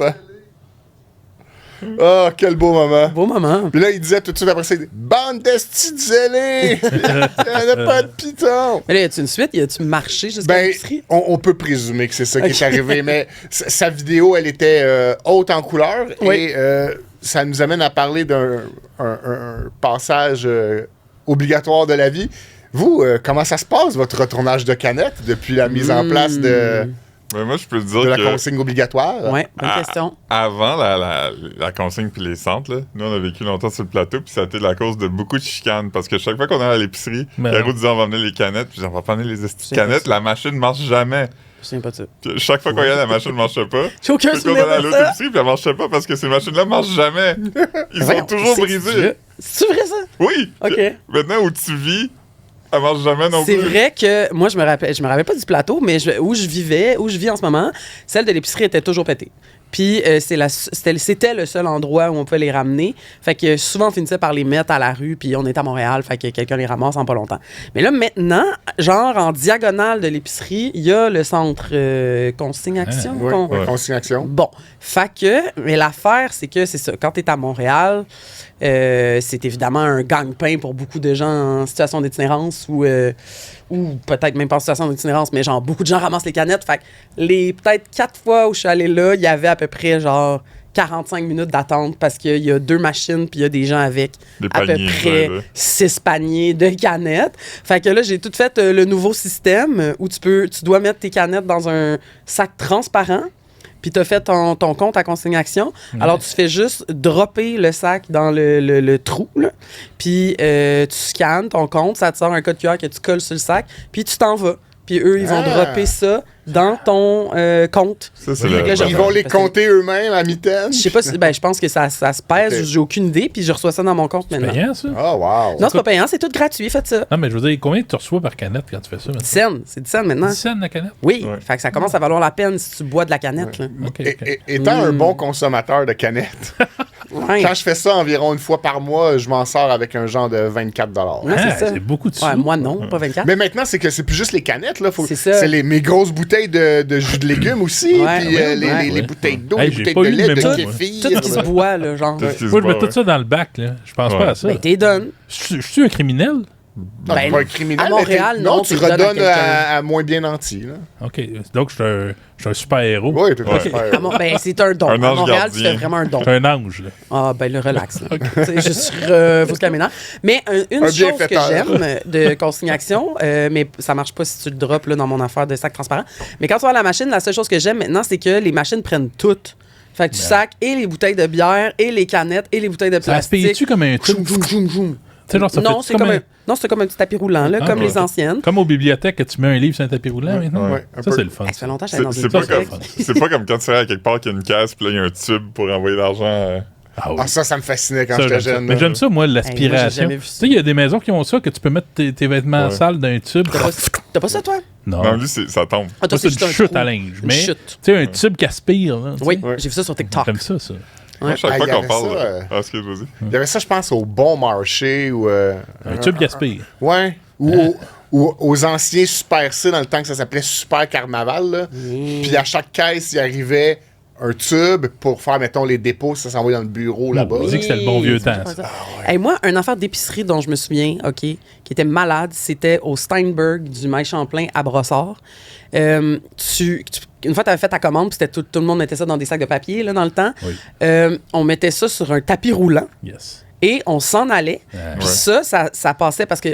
Oh, quel beau moment. Beau moment. Puis là, il disait tout de suite après ça, il dit, bande d'estis de zélés! Il n'y a pas de piton! Mais là, y a-tu une suite? Y a-tu marché jusqu'à Ben, l'épicerie? on peut présumer que c'est ça qui Ok. est arrivé, mais sa vidéo, elle était haute en couleur Oui. et ça nous amène à parler d'un un passage obligatoire de la vie. Vous, comment ça se passe, votre retournage de canette depuis la mise en place de Ben, moi, je peux te dire la que consigne obligatoire? Ouais, bonne question. avant la consigne puis les centres, là, nous, on a vécu longtemps sur le plateau, puis ça a été la cause de beaucoup de chicanes. Parce que chaque fois qu'on allait à l'épicerie, Ben Caro non. disait on va amener les canettes, puis on va pas amener les C'est canettes, la machine marche jamais. Je me souviens pas de ça. Puis chaque fois qu'on y allait, la machine marchait pas. J'ai aucun Puis qu'on souvenir allait à de l'autre ça. épicerie, puis elle marchait pas parce que ces machines-là marchent jamais. Ils sont Voyons, toujours c'est- brisés. C'est vrai, ça? Oui. OK. Puis maintenant, où tu vis, elle marche jamais non C'est plus. vrai que moi, je me rappelle pas du plateau, mais où je vis en ce moment, celle de l'épicerie était toujours pétée. Puis c'était le seul endroit où on pouvait les ramener. Fait que souvent, on finissait par les mettre à la rue, puis on est à Montréal, fait que quelqu'un les ramasse en pas longtemps. Mais là, maintenant, genre en diagonale de l'épicerie, il y a le centre consigne-action. Oui, con- consignation. Bon, fait que, mais l'affaire, c'est que c'est ça. Quand tu es à Montréal, c'est évidemment un gagne-pain pour beaucoup de gens en situation d'itinérance ou peut-être même pas en situation d'itinérance, mais genre beaucoup de gens ramassent les canettes. Fait que les peut-être 4 fois où je suis allé là, il y avait à peu près genre 45 minutes d'attente parce qu'il y a 2 machines puis il y a des gens avec Des à peu paniers, près ouais, là. 6 paniers de canettes. Fait que là, j'ai tout fait le nouveau système où tu dois mettre tes canettes dans un sac transparent. Puis tu as fait ton compte à consignation. Alors, tu fais juste dropper le sac dans le trou. Là. Puis tu scannes ton compte, ça te sort un code QR que tu colles sur le sac. Puis tu t'en vas. Puis eux, ils vont dropper ça dans ton compte. Ça, c'est Fait que là, j'ai- Ils vont les parce que- compter eux-mêmes à mitaine? Je sais pas si. Ben, je pense que ça se pèse. Ok. J'ai aucune idée. Puis je reçois ça dans mon compte maintenant. Payant, ça? Oh, wow. Non, c'est pas payant. C'est tout gratuit. Faites ça. Non, mais je veux dire, combien tu reçois par canette quand tu fais ça? 10 cents. C'est 10 cents maintenant. 10 cents la canette? Oui. Ouais. Fait que ça commence à valoir la peine si tu bois de la canette. Là. OK, Et- OK. et- étant un bon consommateur de canettes, Ouais. quand je fais ça environ une fois par mois, je m'en sors avec un genre de 24 $. Ouais, Ah, c'est ça. c'est beaucoup de sous. Ouais, moi, non, pas 24. Mais maintenant, c'est que c'est plus juste les canettes, là. C'est ça. Mes grosses bouteilles de jus de légumes aussi, Ouais, puis ouais, les, ouais. les bouteilles d'eau, Hey, les j'ai bouteilles pas de eu le lait, de mémo, kéfir. Tout qui se boit, là, genre. Tout ce qui se Moi, je boit, mets tout ouais. ça dans le bac, là. Je pense Ouais. pas à ça. Ben, t'es donne. Je suis un criminel? Non, Ben, pas un criminel. à Montréal, mais non, tu tu le donnes à redonnes quelqu'un. à moins bien nanti, là. OK. Donc, je suis un super-héros. Oui, tout à Ouais. fait. Ben, c'est un don. Un À ange Montréal, gardien. tu fais vraiment un don. Je suis un ange, là. Ah, ben, le relax. Là. Tu sais, juste faut se calmer. Mais une Un chose que bienfaiteur. j'aime de consignation, mais ça marche pas si tu le drops là, dans mon affaire de sac transparent. Mais quand tu vas à la machine, la seule chose que j'aime maintenant, c'est que les machines prennent toutes. Fait que tu sacs et les bouteilles de bière, et les canettes, et les bouteilles de Ça plastique. aspire-tu comme un truc? Joum, joum, joum, joum. Tu sais, genre, ça Non, fait c'est comme un petit tapis roulant, là, Ah, comme ouais. les anciennes. Comme aux bibliothèques, que tu mets un livre sur un tapis roulant maintenant. ouais, un Ça, peu. c'est le fun. Ça fait longtemps que C'est j'allais dans c'est une pas, bibliothèque. comme, c'est pas comme quand tu vas à quelque part qu'il y a une caisse, puis là, il y a un tube pour envoyer l'argent. Ah oui. Ah, ça me fascinait quand Ça, j'étais j'aime ça. jeune. Mais là. j'aime ça, moi, Hey, moi, l'aspiration. j'ai jamais Tu vu ça. sais, il y a des maisons qui ont ça, que tu peux mettre tes vêtements Ouais. sales d'un tube. T'as pas ça, toi? Non. Non, lui, ça tombe. Ah, toi, Moi, c'est juste une un chute trou. à linge. Une Mais, tu chute. sais, un tube qui aspire. Là, tu sais. Oui, Ouais. j'ai vu ça sur TikTok. J'aime ça, ça. Moi, chaque Ah, fois il y qu'on avait parle. ça, Ah, excuse, vas-y. Il y avait ça, je pense, au Bon Marché ou... Un tube qui aspire. Ouais. Ou aux anciens Super C dans le temps que ça s'appelait Super Carnaval. Là. Puis à chaque caisse, il arrivait un tube pour faire, mettons, les dépôts. Ça s'envoie dans le bureau là-bas. On dit que c'était le bon vieux temps. ça. Hey, moi, un affaire d'épicerie dont je me souviens, OK, qui était malade, c'était au Steinberg du Maïs Champlain à Brossard. Une fois, tu avais fait ta commande, puis tout le monde mettait ça dans des sacs de papier là, dans le temps. Oui. On mettait ça sur un tapis roulant. Yes. Et on s'en allait. Puis Ouais. ça passait parce que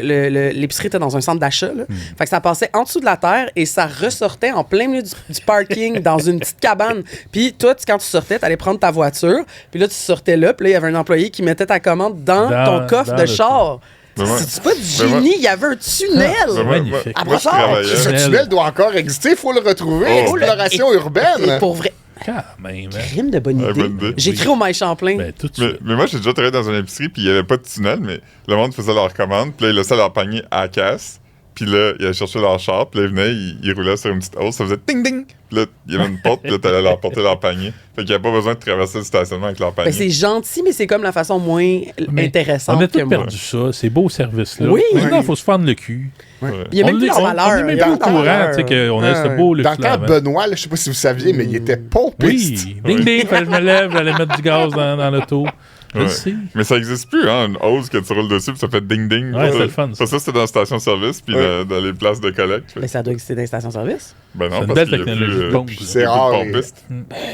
l'épicerie était dans un centre d'achat. Là. Fait que ça passait en dessous de la terre et ça ressortait en plein milieu du parking dans une petite cabane. Puis toi, quand tu sortais, tu allais prendre ta voiture. Puis là, tu sortais là. Puis là, il y avait un employé qui mettait ta commande dans ton coffre dans de le char. Mais moi- C'est pas du mais moi- génie. Il y avait un tunnel. Mais moi- magnifique. moi, À moi, je Brossard. travaillais. Ce tunnel doit encore exister, il faut le retrouver. Oh, Exploration Et urbaine. pour vrai. Quand même, hein? Crime de bonne Ouais, idée. bonne idée. J'écris au Mike Champlain. Ben, tout de Mais, suite. mais moi, j'ai déjà travaillé dans une épicerie, puis il n'y avait pas de tunnel, mais le monde faisait leur commande, puis là, ils laissaient leur panier à la casse, puis là, ils allaient chercher leur char, puis là, ils venaient, ils roulaient sur une petite hausse, ça faisait ding-ding, puis là, il y avait une porte, puis là, t'allais leur porter leur panier. Fait qu'il n'y avait pas besoin de traverser le stationnement avec leur panier. Ben, c'est gentil, mais c'est comme la façon moins Mais intéressante on a que tous moi. perdu ça, ces beaux services-là. Oui. Maintenant, il faut se fendre le cul. Ouais. Il y a même plus leur On valeur. est même Il y a plus au pas de courant, valeur. tu sais, qu'on a ce beau Dans le luxe-là. temps de Benoît, là, je sais pas si vous saviez, mais il était pompiste. Oui, ding ding, fallait que je me lève, j'allais mettre du gaz dans l'auto. Je le Ouais. sais. Mais ça existe plus, hein, une hausse que tu roules dessus, puis ça fait ding-ding. Ouais, Ça, c'est le fun, ça. Ça, c'était dans la station-service, puis dans les places de collecte. Ben, ça doit exister dans les stations-service. Ben C'est non, une parce belle qu'il y a technologie plus, de pompe. c'est il y a plus rare, de pompistes.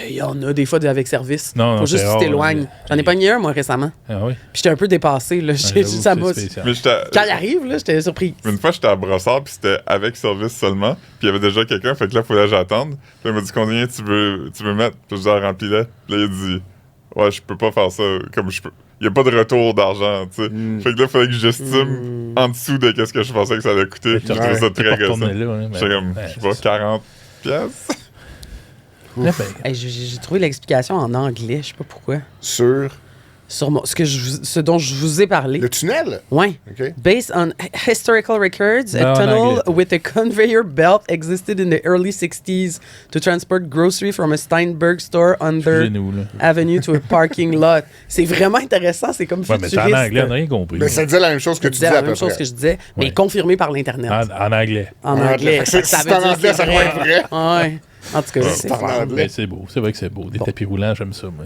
Il y en a des fois avec service. Non, Faut non, juste c'est que tu rare, t'éloignes. là. J'en ai pogné un, moi, récemment. Ah oui. Puis j'étais un peu dépassé. Là. J'avoue Ça que m'a... c'est spécial. Mais j'étais... Quand il arrive, là, j'étais surpris. Une fois, j'étais à Brossard, puis c'était avec service seulement, puis il y avait déjà quelqu'un, fait que là, il fallait que j'attende. Puis là, il m'a dit combien tu veux mettre, puis je dis remplis-le. Puis là, il a dit ouais, je peux pas faire ça comme je peux. Il y a pas de retour d'argent, tu sais. Fait que là, il fallait que j'estime en dessous de qu'est-ce que je pensais que ça allait coûter. Puis je trouvais ça très gossant. J'étais comme, je sais pas, 40 piastres. Eh ben, Hey, j'ai trouvé l'explication en anglais, je sais pas pourquoi. Sur Sur ce dont je vous ai parlé. le tunnel. Ouais. OK. Based on historical records, Non, a en tunnel anglais. with a conveyor belt existed in the early 60s to transport grocery from a Steinberg store under excusez-nous, là. avenue to a parking lot. C'est vraiment intéressant, c'est comme Ouais, mais c'est en futuriste. anglais, on n'a rien compris. Mais ça disait la même chose que Ça tu disait disais la à peu même chose près. que je disais, mais Ouais. confirmé par l'Internet. En anglais. En En anglais. anglais. Fait que Ça si veut c'est en dire anglais, que ça c'est doit être vrai. Ouais. En tout cas, c'est en fort. anglais. Ben, c'est beau, c'est vrai que c'est beau. Des tapis roulants, j'aime ça, moi.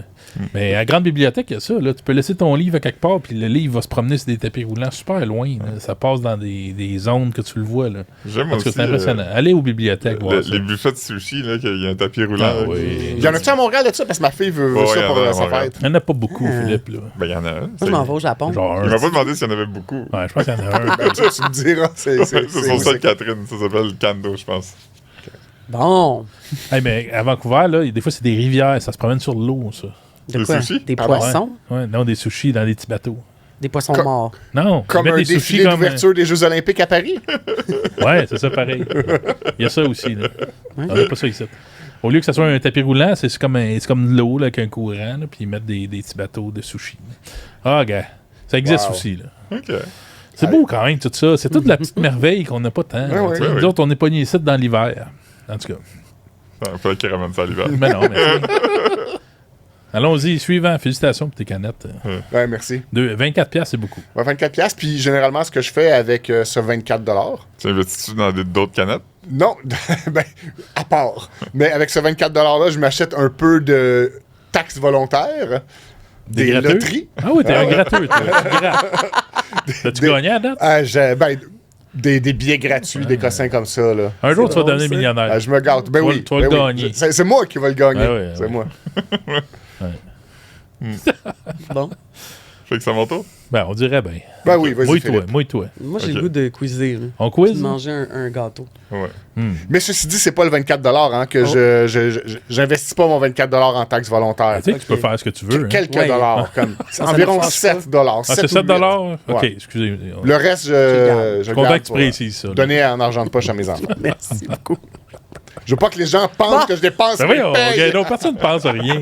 Mais à la grande bibliothèque, il y a ça. Là. Tu peux laisser ton livre à quelque part, puis le livre va se promener sur des tapis roulants super loin. Là. Ça passe dans des zones que tu le vois. Là. J'aime Parce que aussi c'est impressionnant. Allez aux bibliothèques voir ça. les buffets de sushi, là, qu'il y a un tapis roulant. Ah là, oui. Il y en a-tu à Montréal de ça? Parce que ma fille veut Ouais, ça il y en pour a à sa Montréal. fête. Il n'y en a pas beaucoup, Philippe. Là. Ben, il y en a un. Moi, je m'en vais au Japon. Genre Il un. m'a pas demandé s'il y en avait beaucoup. Ouais, je pense qu'il y en a un. Ben, tu me diras. C'est sur Sainte-Catherine, ça s'appelle Kando, je pense. Bon. Hey, mais à Vancouver, là, des fois, c'est des rivières. Ça se promène sur l'eau, ça. De Des quoi? sushis? Des Ah bon? poissons? Ouais, non, des sushis dans des petits bateaux. Des poissons Comme- morts. Non, Comme ils mettent un des sushis défilé comme... d'ouverture des Jeux Olympiques à Paris. Ouais, c'est ça, pareil. Il y a ça aussi, là. On n'a pas ça ici. Au lieu que ça soit un tapis roulant, c'est comme de l'eau là, avec un courant, là, puis ils mettent des petits bateaux de sushis. Ah, gars, ça existe Wow. aussi, là. OK. C'est beau quand même, tout ça. C'est toute la petite merveille qu'on n'a pas tant. là, ouais. tu sais. Ouais, Nous ouais. autres, on est pognés ici dans l'hiver. En tout cas. Il fallait qu'il ramène ça à l'hiver. Mais non, mais... tu sais. Allons-y, suivant. Félicitations pour tes canettes. Ouais, merci. 24$, c'est beaucoup. Ouais, 24$. Puis généralement, ce que je fais avec ce 24$, Tu investis-tu dans d'autres canettes? non, ben, à part. Mais avec ce 24$-là, je m'achète un peu de taxes volontaires, des gratteux? loteries. Ah oui, t'es un gratteux, toi. Tu grattes. T'as-tu Des- gagné à date? Des billets gratuits, des cossins comme ça. Là. Un jour, tu vas drôle, devenir ça. millionnaire. Je me gâte. Ben Tu vas- oui. tu vas ben le oui. gagner. C'est moi qui vais le gagner. Ah ouais, c'est ouais. moi. Bon. Fait que c'est à mon tour? Ben, on dirait bien. Ben oui, vas-y. Mouille-toi, Philippe. mouille-toi. Moi, j'ai Ok. le goût de quizer. Là. On De quiz? manger un gâteau. Ouais. Mais ceci dit, c'est pas le 24$ hein, que j'investis pas mon 24$ en taxes volontaires. Tu sais que tu peux faire ce que tu veux. Hein. Quelques Ouais. dollars, comme Ça environ dépasse pas. 7$. Ah, c'est 7 $? OK, Ouais. excusez. Le reste, garde. je Je suis content garde que tu pour, précises ça. là. donner en argent de poche à mes enfants. Merci beaucoup. Je veux pas que les gens pensent que je dépense Ben mes voyons, payes. Gaido, personne ne pense à rien.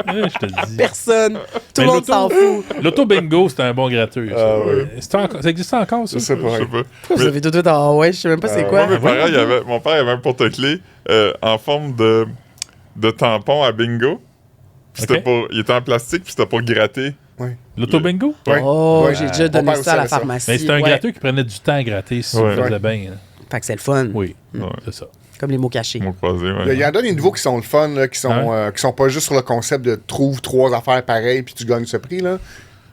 Je te le dis. Personne. Tout Mais le monde s'en fout. L'auto bingo, c'était un bon gratteux. Ça, Ah ouais. Ça existe encore, ça? Je sais pas. Je sais pas. Pourquoi vous avez tout de suite ah ouais, je sais même pas c'est quoi. Moi, mes parents, mon père avait un porte-clés en forme de tampon à bingo. Puis Ok. il était en plastique, puis c'était pour gratter. L'auto bingo? Ouais. Oh, Ouais. j'ai déjà Mon donné père ça à la aussi avait ça. pharmacie. Mais c'était un Ouais. gratteux qui prenait du temps à gratter si Ouais. tu le faisais Ouais. bien. là. Fait que c'est le fun. Oui, Ouais. c'est ça. Comme les mots cachés. Mon croisé, Il ouais. y en a des nouveaux qui sont le fun, là, qui sont pas juste sur le concept de trouve 3 affaires pareilles puis tu gagnes ce prix. Là.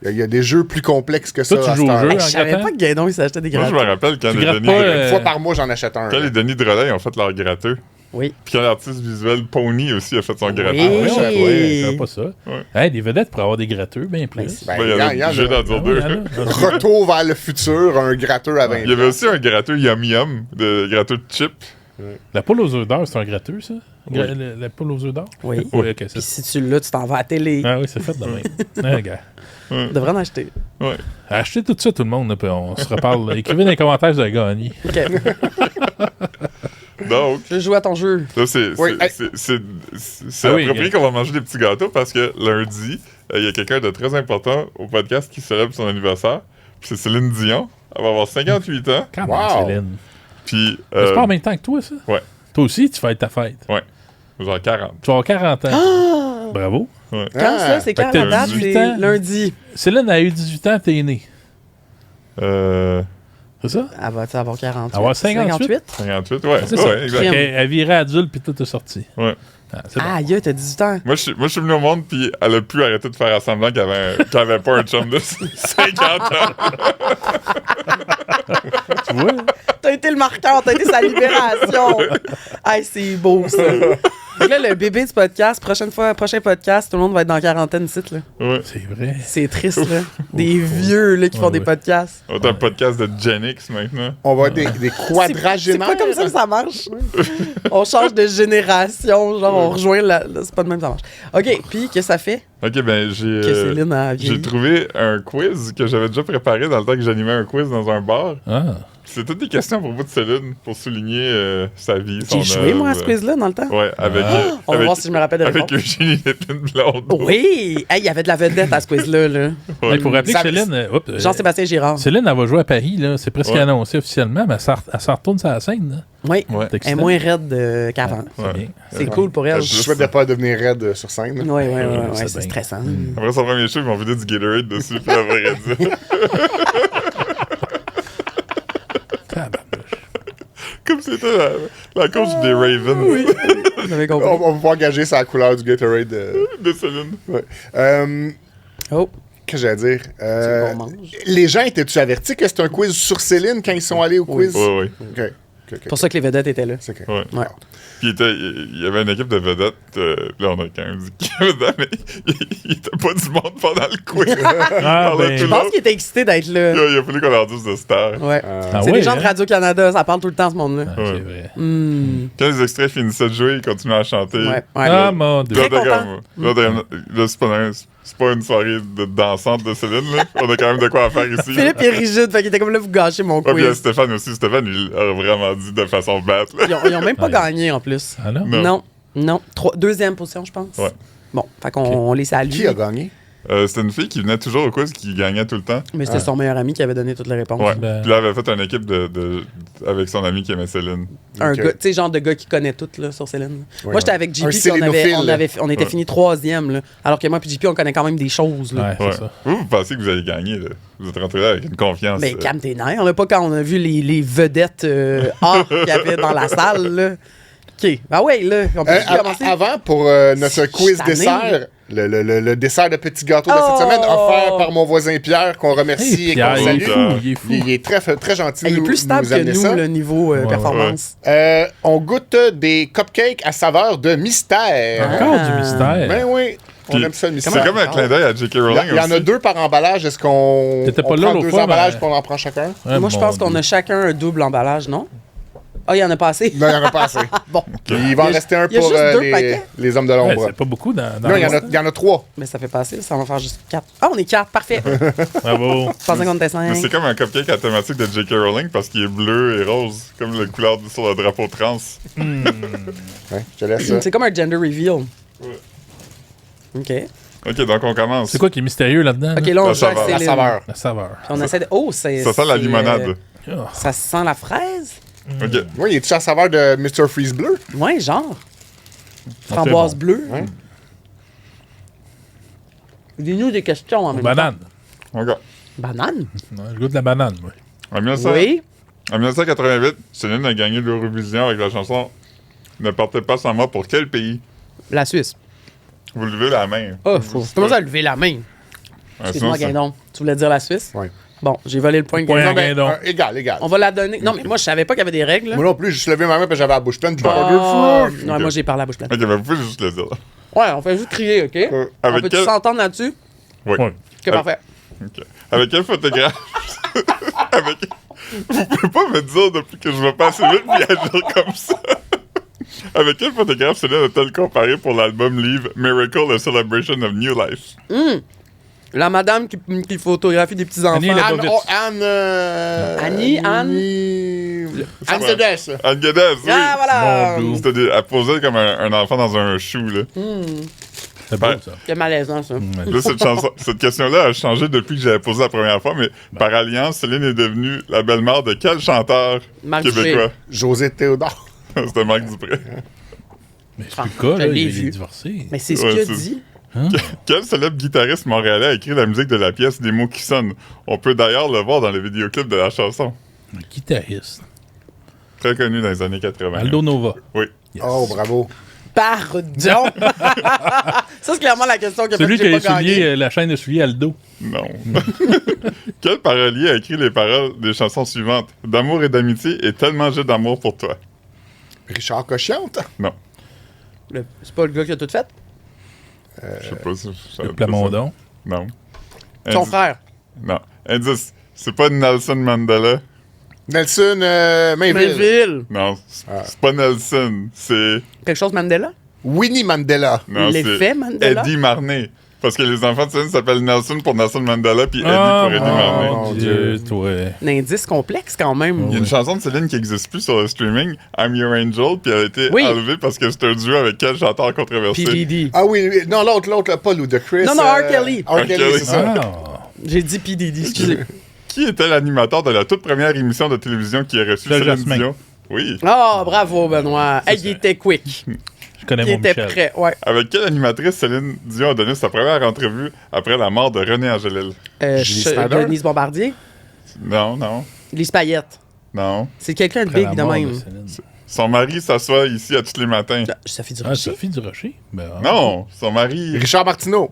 Il y a des jeux plus complexes que ça. Toi, tu à joues cette au heure. jeu? Hey, je savais grattant? pas que Gaëdon il s'achetait des Moi, je grattes. me rappelle quand Tu les grattes Denis... pas, Une fois par mois, j'en achète un. Quand là. les Denis de Relais ont fait leur gratteux. Oui. Puis quand l'artiste visuel Pony aussi a fait son gratteux. Oui. Ouais, je savais pas ça. Ouais. Hey, des vedettes pour avoir des gratteux, bien plus. Ben, Il y en a obligé d'en dire Ah, deux. oui, il y en a. Retour vers le futur, un gratteux à 20 Il y avait aussi un gratteux Yum Yum, de gratteux de chip. La poule aux œufs d'or, c'est un gratteux, ça? Oui. La poule aux œufs d'or? Oui. Oui, ok, c'est Puis ça. si tu l'as, tu t'en vas à la télé. Ah oui, c'est fait de même. Ah, gars. Tu devrais en acheter. Ouais. Achetez tout ça, tout le monde, là, puis on se reparle. Écrivez dans les commentaires, vous avez gagné. OK. Donc, Je joue à ton jeu. là, c'est Oui, c'est Ah oui, approprié gars. qu'on va manger des petits gâteaux parce que lundi, il y a quelqu'un de très important au podcast qui célèbre son anniversaire. Puis c'est Céline Dion. Elle va avoir 58 ans. Quand même, Wow. Céline. Puis. C'est pas en même temps que toi, ça? Ouais. Toi aussi, tu fêtes ta fête. Ouais. Genre 40. Tu vas avoir 40 ans. Bravo. Quand Ah. ça? C'est quand Fait que la t'as date? 18 C'est ans. lundi. Céline a eu 18 ans, t'es né. C'est ça? Elle va avoir 48. Avoir 58? 58, ouais. C'est ça. Ouais, exact. Crime. Elle virait adulte puis tout est sorti. Ouais. Ah, c'est bon. Aïe, t'as 18 ans. Moi, je suis venu au monde, puis elle a pu arrêter de faire semblant qu'elle avait pas un chum de 50 ans. Tu vois? T'as été le marqueur, t'as été sa libération. Aïe, c'est beau, ça. Donc là, le bébé du podcast, prochain podcast, tout le monde va être dans la quarantaine ici, là. Ouais. C'est vrai. C'est triste, là. Des vieux, là, qui font des podcasts. On a un podcast de Gen X maintenant. On va être des C'est quadragénaires. pas comme ça que ça marche. On change de génération, genre, on rejoint c'est pas de même que ça marche. OK, puis, qu'est-ce que ça fait Ok, ben, que Céline a j'ai vieilli? trouvé un quiz que j'avais déjà préparé dans le temps que j'animais un quiz dans un bar. Ah. C'est toutes des questions pour vous de Céline, pour souligner sa vie, son J'ai joué, moi, à ce œuvre. quiz-là, dans le temps. Ouais, avec... On va avec- voir si je me rappelle de Avec réponse. Eugénie Lépine Blonde. Oui! Hey, il y avait de la vedette à ce quiz-là, là. Il faut rappeler Ça- que Céline... Jean-Sébastien Girard. Céline, elle va jouer à Paris, là. C'est presque Ouais. annoncé officiellement, mais elle s'en retourne sur la scène, là. Oui. Ouais. C'est Elle est excitant. moins raide qu'avant. C'est Ouais. bien. C'est cool pour elle. Je souhaite de pas devenir raide sur scène. Oui, oui, oui, c'est c'est bien. stressant. Après son premier show, ils m'ont vidé du Gatorade dessus, puis elle va dire. Tabarnouche. Comme c'était la coach des Ravens Vous avez compris. On va pouvoir gager sa couleur du Gatorade. de Céline. Ouais. Oh, Qu'est-ce que j'allais dire? c'est qu'on mange. Les gens étaient-tu avertis que c'était un quiz sur Céline quand ils sont allés au quiz? Ouais, ouais. OK. OK, OK. C'est pour ça que les vedettes étaient là. C'est OK. Ouais. Ouais. Puis il y avait une équipe de vedettes. Là, on a quand même dit qu'il y avait dedans, mais il était pas du monde pendant le quiz. Ah, Pendant ben... tout Je pense qu'il était excité d'être là. Il a fallu qu'on leur dise de star. Ouais. Ah C'est ouais, des gens de hein? Radio-Canada, ça parle tout le temps, ce monde-là. Ah, c'est vrai. Quand les extraits finissaient de jouer, ils continuaient à chanter. Ouais, ouais. Ah, mon Dieu. Très Là, content. là, c'est pas une soirée dansante de Céline, là. On a quand même de quoi à faire ici. Philippe est rigide, fait qu'il était comme là, vous gâchez mon Ouais, puis il y a quiz. Stéphane aussi. Stéphane, il a vraiment dit de façon bête, là. Ils ont même pas Ouais. gagné, en plus. Ah non? Non. Non. Deuxième position, je pense. Ouais. Bon, fait qu'on les salue. Qui a gagné? C'était une fille qui venait toujours au quiz, qui gagnait tout le temps. Mais c'était son meilleur ami qui avait donné toutes les réponses. Ouais. Ben- Puis là, elle avait fait une équipe avec son ami qui aimait Céline. Un Ok. gars, tu sais, genre de gars qui connaît tout là, sur Céline. Ouais, Moi, j'étais ouais. avec Un JP, puis Célénophile. on était fini troisième, là. Alors que moi, puis JP, on connaît quand même des choses, là. Ouais, Ouais. c'est ça. Vous pensez que vous allez gagner, là. Vous êtes rentré là avec une confiance. Mais calme tes nerfs. On n'a pas quand on a vu les vedettes A qu'il y avait dans la salle, là. OK. Ben ouais, là, on peut commencer. Avant, pour notre quiz Cette année. dessert, le dessert de petit gâteau de Oh! cette semaine, offert par mon voisin Pierre, qu'on remercie Hey, et Pierre, qu'on il est salue. fou, il est fou. Il est très, très gentil. Il est nous- plus stable nous que amener nous, ça. le niveau performance. On goûte des cupcakes à saveur de mystère. Encore du mystère. Ben oui, on Puis, aime ça le c'est mystère. comme un clin d'œil à J.K. Il Rowling y en a aussi. 2 par emballage. Est-ce qu'on T'étais pas on là prend l'autre 2 fois, emballages mais- et on en prend chacun? Ah, Moi, je mon pense qu'on Dieu. a chacun un double emballage, non? Ah, il y en a pas assez. Non, il n'y en a pas assez. Bon, Il va en Il y a- rester un il y a pour juste 2 les, paquets. les hommes de Ouais, l'ombre. c'est pas beaucoup dans Non, il y en a 3. mais ça fait pas assez, ça va faire juste 4. Ah, on est 4, parfait. Bravo. Je pensais qu'on était Mais 5. c'est comme un cupcake à thématique de J.K. Rowling parce qu'il est bleu et rose, comme la couleur sur le drapeau trans. Ouais, je te laisse ça. C'est comme un gender reveal. OK. Ok, donc on commence. C'est quoi qui est mystérieux là-dedans? OK, là? là, on La joue avec saveur. La Céline. saveur. La saveur. Puis on essaie de... Oh, c'est... Ça sent la c'est, limonade. Ah. ça sent la fraise? Ok. Oui, il est-tu à saveur de Mr. Freeze bleu? Ouais, genre. c'est Framboise bon. bleue. Ouais. Dis-nous des questions en même Banane. Ok. temps. Banane? Ouais, je goûte la banane, moi. En 1900 Oui. En 1988, Céline a gagné l'Eurovision avec la chanson Ne partez pas sans moi pour quel pays? La Suisse. Vous levez la main. Oh, faut commencer à lever la main. Ouais, Excuse-moi, sinon, Guindon. Tu voulais dire la Suisse? Oui. Bon, j'ai volé le point de Point Guindon. à Guindon. Égal. On va la donner. Non, mais moi, je savais pas qu'il y avait des règles. Moi non plus, j'ai juste levé ma main parce que j'avais la bouche pleine. Ah, non, Ok. moi, j'ai parlé à la bouche pleine. Ok, ben vous pouvez juste le dire. Ouais, on fait juste crier, OK? On Avec peut-tu quel... s'entendre là-dessus? Oui. Ouais. OK, parfait. Ok. Avec quel photographe... Avec... Vous pouvez pas me dire depuis que je vais pas assez vite puis agir comme ça. Avec quel photographe Céline a-t-elle comparé pour l'album livre Miracle, a Celebration of New Life? La madame qui photographie des petits enfants. Annie, Anne, Leibovitz. Anne, Annie, Anne? Anne Geddes. Anne Geddes, oui. Ah, voilà! Mon C'était elle posait comme un enfant dans un chou, là. C'est beau, Ben, ça. C'est malaisant, ça. Là, cette question-là a changé depuis que j'avais posé la première fois, mais par alliance, Céline est devenue la belle-mère de quel chanteur Marc québécois? José Théodore. C'était Marc Dupré. Mais c'est plus le cas, je là, l'ai il vu. est divorcé. Mais c'est ce Ouais, qu'il a c'est- dit. Hein? Quel célèbre guitariste montréalais a écrit la musique de la pièce Des mots qui sonnent? On peut d'ailleurs le voir dans le vidéoclip de la chanson. Un guitariste. Très connu dans les années 80. Aldo Nova. Oui. Yes. Oh, bravo. Pardon! Ça, c'est clairement la question que Celui qui j'ai a pas gagné. soulié la chaîne de souliers Aldo. Non. Quel parolier a écrit les paroles des chansons suivantes? D'amour et d'amitié et tellement j'ai d'amour pour toi. Richard Cochiante. Non. C'est pas le gars qui a tout fait? Je sais pas si ça Le Plamondon. Non. Son Indice- frère. Non. Indice. C'est pas Nelson Mandela. Nelson Mainville. Melville. Non. C'est pas Nelson. C'est. Quelque chose Mandela? Winnie Mandela. Non, L'effet c'est Mandela? Eddie Marnay. Parce que les enfants de Céline s'appellent Nelson pour Nelson Mandela puis Eddie pour Eddie Marnay. mon Dieu, toi. Un indice complexe quand même. Il y a une chanson de Céline qui n'existe plus sur le streaming, I'm Your Angel, puis elle a été Oui. enlevée parce que c'est un duo avec quel chanteur controversé? PDD. Ah oui, oui. Non, l'autre, là, pas Ludacris. Non, non, R. Kelly. R. Kelly, c'est ça. Ah. J'ai dit PDD, excusez. Qui était l'animateur de la toute première émission de télévision qui a reçu Michel Céline Jasmin. Dion? Oui. Oh, bravo, Benoît. Hey, il était quick. Je connais Il mon était Michel. prêt, ouais. Avec quelle animatrice Céline Dion a donné sa première entrevue après la mort de René Angélil? Julie Snyder. Denise Bombardier. Non, non, Lise Payette. non. C'est quelqu'un de Après big la de mort même. Céline. Son mari s'assoit ici à tous les matins. Sophie Ah, Durocher. Sophie Durocher? Ben, ah. Non, son mari... Richard Martineau.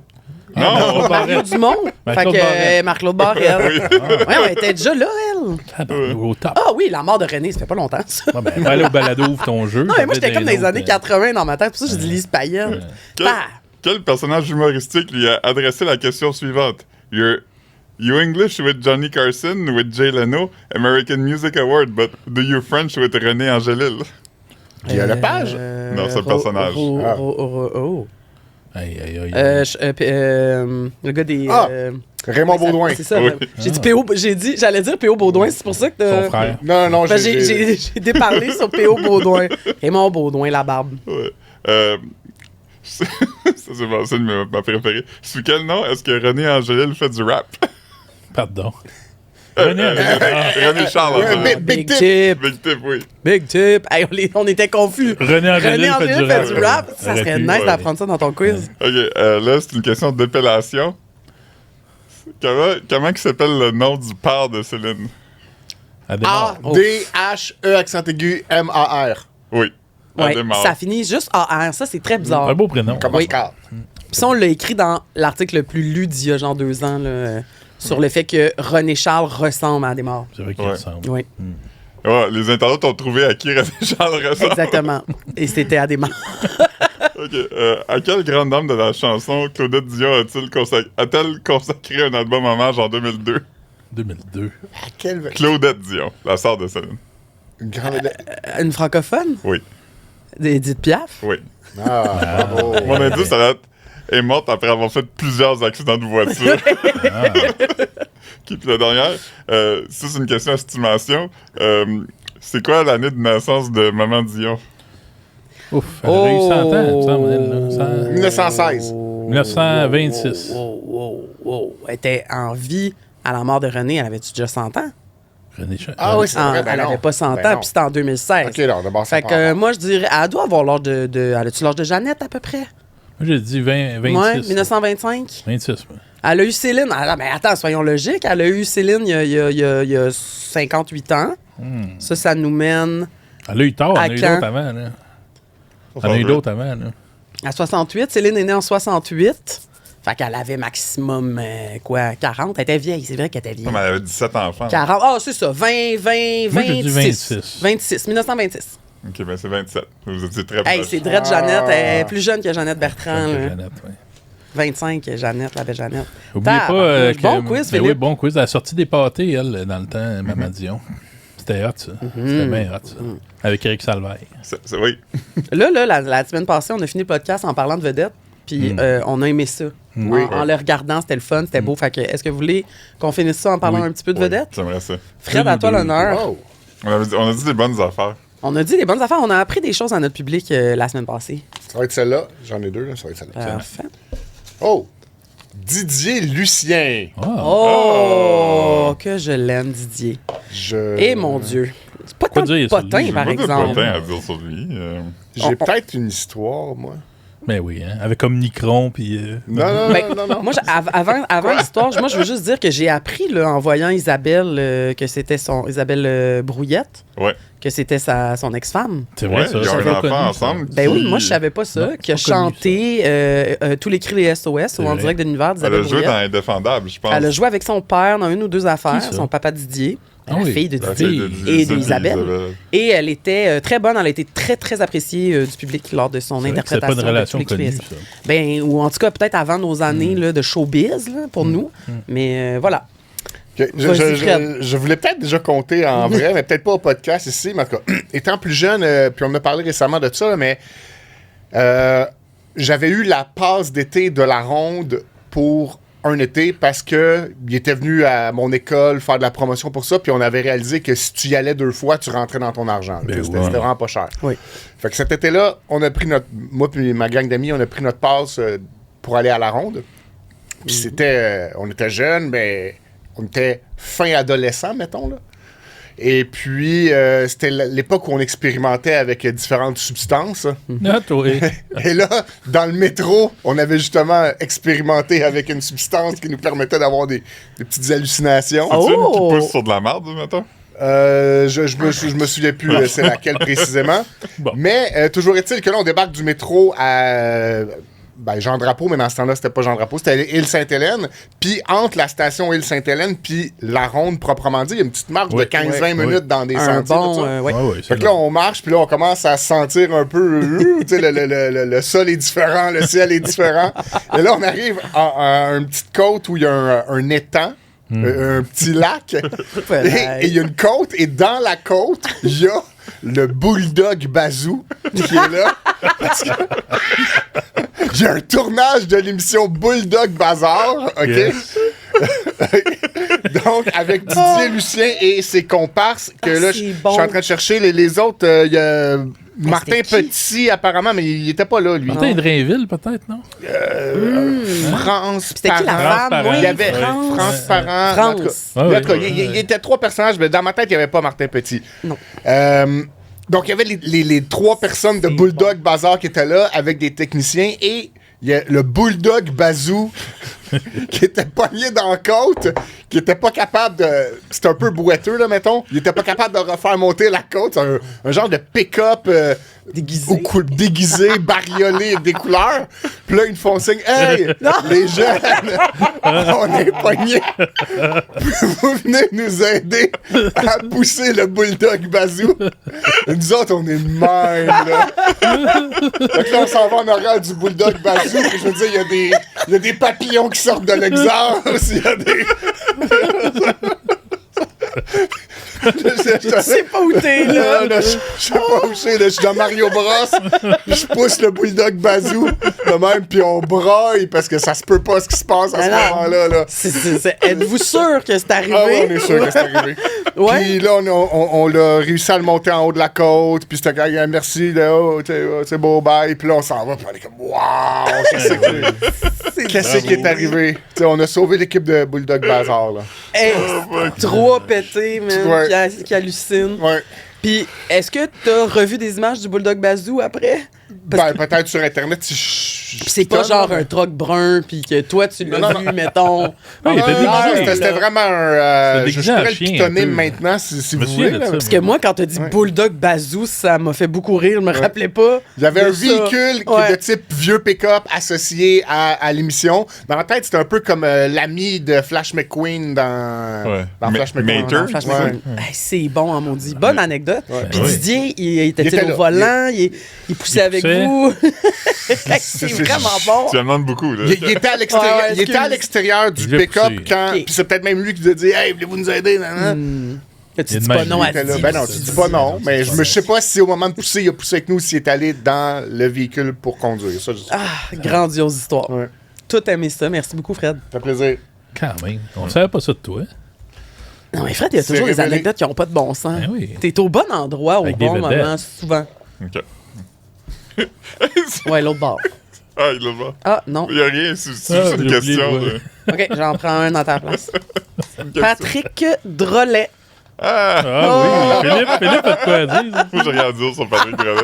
Non! Mario Dumont. Fait Marc-Claude que Barrette. Marc-Claude Barrette. Oui. Ouais, elle était déjà là, elle. Ah, ben, au top. Ah oui, la mort de René, ça fait pas longtemps, ça. Ah, ben, va aller au balado, ouvre ton jeu. Non, mais moi, Ça j'étais fait comme dans les autres, années 80 dans ma tête. Pour ça, j'ai dit Lise Payette. Quel, Ah! quel personnage humoristique lui a adressé la question suivante? You English with Johnny Carson, with Jay Leno, American Music Award, but do you French with René Angélil? Guillaume Lepage. Non, c'est le personnage. Oh. Aïe, aïe, aïe. Le gars des. Ah! Raymond Baudouin. C'est ça. Oui. J'ai dit P.O. J'allais dire P.O. Baudouin, c'est pour ça que t'as. Son frère. Non, non, Ben, j'ai déparlé sur P.O. Baudouin. Raymond Baudouin, la barbe. Ouais. Ça, c'est bon, c'est ma préférée. Sous quel nom est-ce que René Angélil fait du rap? Pardon. René Charles Ouais, Angélil. Big Tip. Tip. Big Tip, oui. Big Tip. Hey, on était confus. René Angélil fait du rap. Ça Aurait serait pu, nice ouais. d'apprendre ça dans ton quiz. OK, là, c'est une question d'épellation. Comment il s'appelle le nom du père de Céline? Adémar. Oh. D-H-E accent aigu M-A-R. Oui. Ouais, Adémar. ça finit juste AR. Ça, c'est très bizarre. Un beau prénom. Comme Oui. Oscar. Puis ça, on l'a écrit dans l'article le plus lu d'il y a genre 2 ans, là, sur le fait que René Charles ressemble à Adémar. C'est vrai qu'il Ouais. ressemble. Oui, Ouais, les internautes ont trouvé à qui René Charles ressemble. exactement. Et c'était Adémar. OK. À quelle grande dame de la chanson Claudette Dion a-t-elle consacré un album hommage en 2002? 2002. À quel... Claudette Dion, la sœur de Céline. Une grande... Une francophone? Oui. Edith Piaf? Oui. Ah, bravo. Mon indice, elle est morte après avoir fait plusieurs accidents de voiture. Puis la dernière, ça c'est une question d'estimation. C'est quoi l'année de naissance de Maman Dion? Ouf, elle a eu 100 ans, il me semble, elle, là. 1916. 1926. Wow. Elle était en vie à la mort de René. Elle avait-tu déjà 100 ans? René Charles. Ah oui, c'est vrai. Elle ben non. avait pas 100 Ben ans, non. puis c'était en 2016. OK, là, d'abord, ça Fait que moi, je dirais, elle doit avoir l'âge de... Elle a-tu l'âge de Jeannette, à peu près? Moi, j'ai dit 26. Ouais, 1925. 26, ouais. Elle a eu Céline. Ah, mais attends, soyons logiques. Elle a eu Céline il y a 58 ans. Ça nous mène Elle a eu tard, À elle a eu quand? d'autres avant, là. Elle a eu d'autres avant, là. à 68. Céline est née en 68. Fait qu'elle avait maximum, 40. Elle était vieille, c'est vrai qu'elle était vieille. Non, mais elle avait 17 enfants. 40. Ah, c'est ça. 20, Moi, j'ai dit 26. 26, 1926. Ok, ben c'est 27. Vous étiez très Hey, proches. c'est Drette Jeannette. Elle est plus jeune que Jeannette Bertrand. là. Jeannette, ouais. 25, Jeannette, la belle Jeannette. Oubliez pas Tabarnouche. que... Bon quiz, Ben Philippe. oui, bon quiz. Elle a sorti des pâtés, elle, dans le temps, Maman Dion. C'était hot, ça. C'était bien hot, ça. Avec Eric Salvaire. Oui. Là, la semaine passée, on a fini le podcast en parlant de vedettes. Puis on a aimé ça. Oui. En le regardant, c'était le fun, c'était beau. Fait que, est-ce que vous voulez qu'on finisse ça en parlant Oui. un petit peu de Oui, vedettes? J'aimerais ça. Fred, à toi Deux. l'honneur. Oh. On a dit des bonnes affaires. On a dit des bonnes affaires. On a appris des choses à notre public la semaine passée. Ça va être celle-là. J'en ai 2, là. Ça va être celle-là. Parfait. Oh! Didier Lucien. Oh! Que je l'aime, Didier. Et mon Dieu. C'est pas tant de dire sur lui? potin, par Pas de exemple. potin à dire sur lui. J'ai peut-être une histoire, moi. Ben oui, hein, avec Omnicron, puis... Non. Moi, avant l'histoire, moi, je veux juste dire que j'ai appris, là, en voyant Isabelle, que c'était Isabelle Brouillette, Ouais. que c'était son ex-femme. C'est vrai, Ouais, ça. ils ont j'avais un pas connu enfant ça. ensemble. Ben oui, qui- moi, je savais pas ça, Non, qui a pas connu chanté tous les cris des SOS ou en vrai. direct de l'univers Elle d'Isabelle a joué Brouillette. dans Indéfendable, je pense. Elle a joué avec son père dans une ou deux affaires, Qui ça? son papa Didier, Ah la oui. fille de La Didier. fille de Didier, et celle d'Isabelle. Et elle était très bonne, elle a été très, très appréciée du public lors de son C'est vrai que c'est interprétation. pas une relation de tous les connue, cris. ça. Ben, ou en tout cas, peut-être avant nos années là, de showbiz, là, pour nous. Mais voilà. Ok, Vas-y, Fred. je voulais peut-être déjà compter en vrai, mais peut-être pas au podcast ici. Mais en tout cas, étant plus jeune, puis on en a parlé récemment de ça, mais j'avais eu la passe d'été de la Ronde pour un été parce que il était venu à mon école faire de la promotion pour ça, puis on avait réalisé que si tu y allais 2 fois, tu rentrais dans ton argent. Ben C'était ouais. vraiment pas cher. Oui. Fait que cet été-là, on a pris moi et ma gang d'amis, on a pris notre passe pour aller à la Ronde. Puis c'était, on était jeunes, mais on était fin adolescent, mettons, là. Et puis, c'était l'époque où on expérimentait avec différentes substances. Ah, toi. Et là, dans le métro, on avait justement expérimenté avec une substance qui nous permettait d'avoir des petites hallucinations. Oh! C'est une qui pousse sur de la merde, mettons? Je me souviens plus c'est laquelle précisément. Bon. Mais toujours est-il que là, on débarque du métro à Jean Drapeau, mais dans ce temps-là, c'était pas Jean Drapeau, c'était Île-Sainte-Hélène. Puis entre la station Île-Sainte-Hélène puis la Ronde proprement dit, il y a une petite marche Oui, de 15-20 oui, minutes oui. dans des Un sentiers. tout bon. ça. Ouais. Ouais, Fait que là, on marche, puis là, on commence à se sentir un peu... tu sais, le sol est différent, le ciel est différent. Et là, on arrive à une petite côte où il y a un étang, un petit lac. Et il y a une côte, et dans la côte, il y a le Bulldog Bazou qui est là. Parce que il y a un tournage de l'émission Bulldog Bazar, OK? Yes. Donc, avec Didier Lucien et ses comparses, que là, c'est je bon. suis en train de chercher. Les autres, il y a Martin c'était qui? Petit, apparemment, mais il était pas là, lui. Martin Drainville, peut-être, non? France C'était qui la Parent. femme? Parent. Oui, Il y avait France. France Parent. France. En tout cas, Ouais, en tout cas, ouais, il était 3 personnages, mais dans ma tête, il n'y avait pas Martin Petit. Non. Donc, il y avait les 3 personnes de Bulldog Bazar qui étaient là avec des techniciens et il y a le Bulldog Bazou qui était pogné dans la côte, qui était pas capable de... C'était un peu bouetteux, là, mettons. Il était pas capable de refaire monter la côte. C'est un genre de pick-up... Déguisé. déguisé, bariolé avec des couleurs. Puis là, ils me font signe, hey, les jeunes, on est pognés. Vous venez nous aider à pousser le Bulldog Bazou. Nous autres, on est de même, là. Donc là, on s'en va en arrière du Bulldog Bazou. Puis je veux dire, il y a des papillons qui sortent de l'exhaust. Il y a des... Je sais pas où t'es, là. Je sais pas où je suis, là. Je suis dans Mario Bros. Puis je pousse le Bulldog Bazou de même, puis on broille parce que ça se peut pas ce qui se passe à ce Alors, moment-là. Là. Êtes-vous sûr que c'est arrivé? Ah ouais, on est sûr que c'est arrivé. Ouais. Puis là, on l'a réussi à le monter en haut de la côte, puis c'était quand même merci, là, c'est beau, bye. Puis là, on s'en va, puis on est comme, waouh, qu'est-ce qui est arrivé? T'sais, on a sauvé l'équipe de Bulldog Bazar, là. Hey, 3 pétés, man, Ouais. qui hallucinent. Ouais. Puis, est-ce que t'as revu des images du Bulldog Bazou après? Peut-être sur Internet, si Puis c'est pas genre un truc brun, puis que toi, tu l'as Non, vu, mettons. Ah, il était déguisé. C'était vraiment C'était un... je déguisé en pourrais le chien, pitonner un peu. maintenant, si Je me vous souviens voulez. de là. ça. Parce que moi, quand t'as dit Bulldog Bazou, ça m'a fait beaucoup rire. Je me rappelais pas. Il y avait de un ça. véhicule qui Ouais. est de type vieux pick-up associé à l'émission. Dans ma tête, c'était un peu comme l'ami de Flash McQueen dans Flash McQueen. Mater. Non, Flash Ouais. McQueen. Hey, c'est bon, en maudit. Bonne anecdote. Puis Oui. Didier, il était était au là. volant, il poussait avec poussait. vous. c'est vraiment bon. Tu en demandes beaucoup, là. Il était à l'extérieur, Ouais, il était à excuse. l'extérieur du Je l'ai pick-up poussé. quand. Ok. Puis c'est peut-être même lui qui nous a dit hey, voulez-vous nous aider? Nan, nan. Tu Il y a dis de pas magie. non à Il était là. Didier. Ben non, tu dis pas non. Mais je sais pas si au moment de pousser, il a poussé avec nous, s'il est allé dans le véhicule pour conduire. Ça, je sais. Ah, grandiose histoire. Ouais. Tout aimé ça. Merci beaucoup, Fred. Ça fait plaisir. Quand même. On savait pas ça de toi. Non, mais Fred, il y a C'est toujours des révélé. anecdotes qui n'ont pas de bon sens. Ben oui. T'es au bon endroit, au Avec des bon vedettes. moment, souvent. OK. Ouais, l'autre bord. Ah, il l'a pas. Ah, non. Il y a rien, c'est Ah, juste une j'ai question. oublié, ouais. OK, j'en prends un dans ta place. Une question. Patrick Drolet. Ah! Ah oui, Philippe a de quoi dire. Moi, j'ai rien à dire sur Patrick Drolet.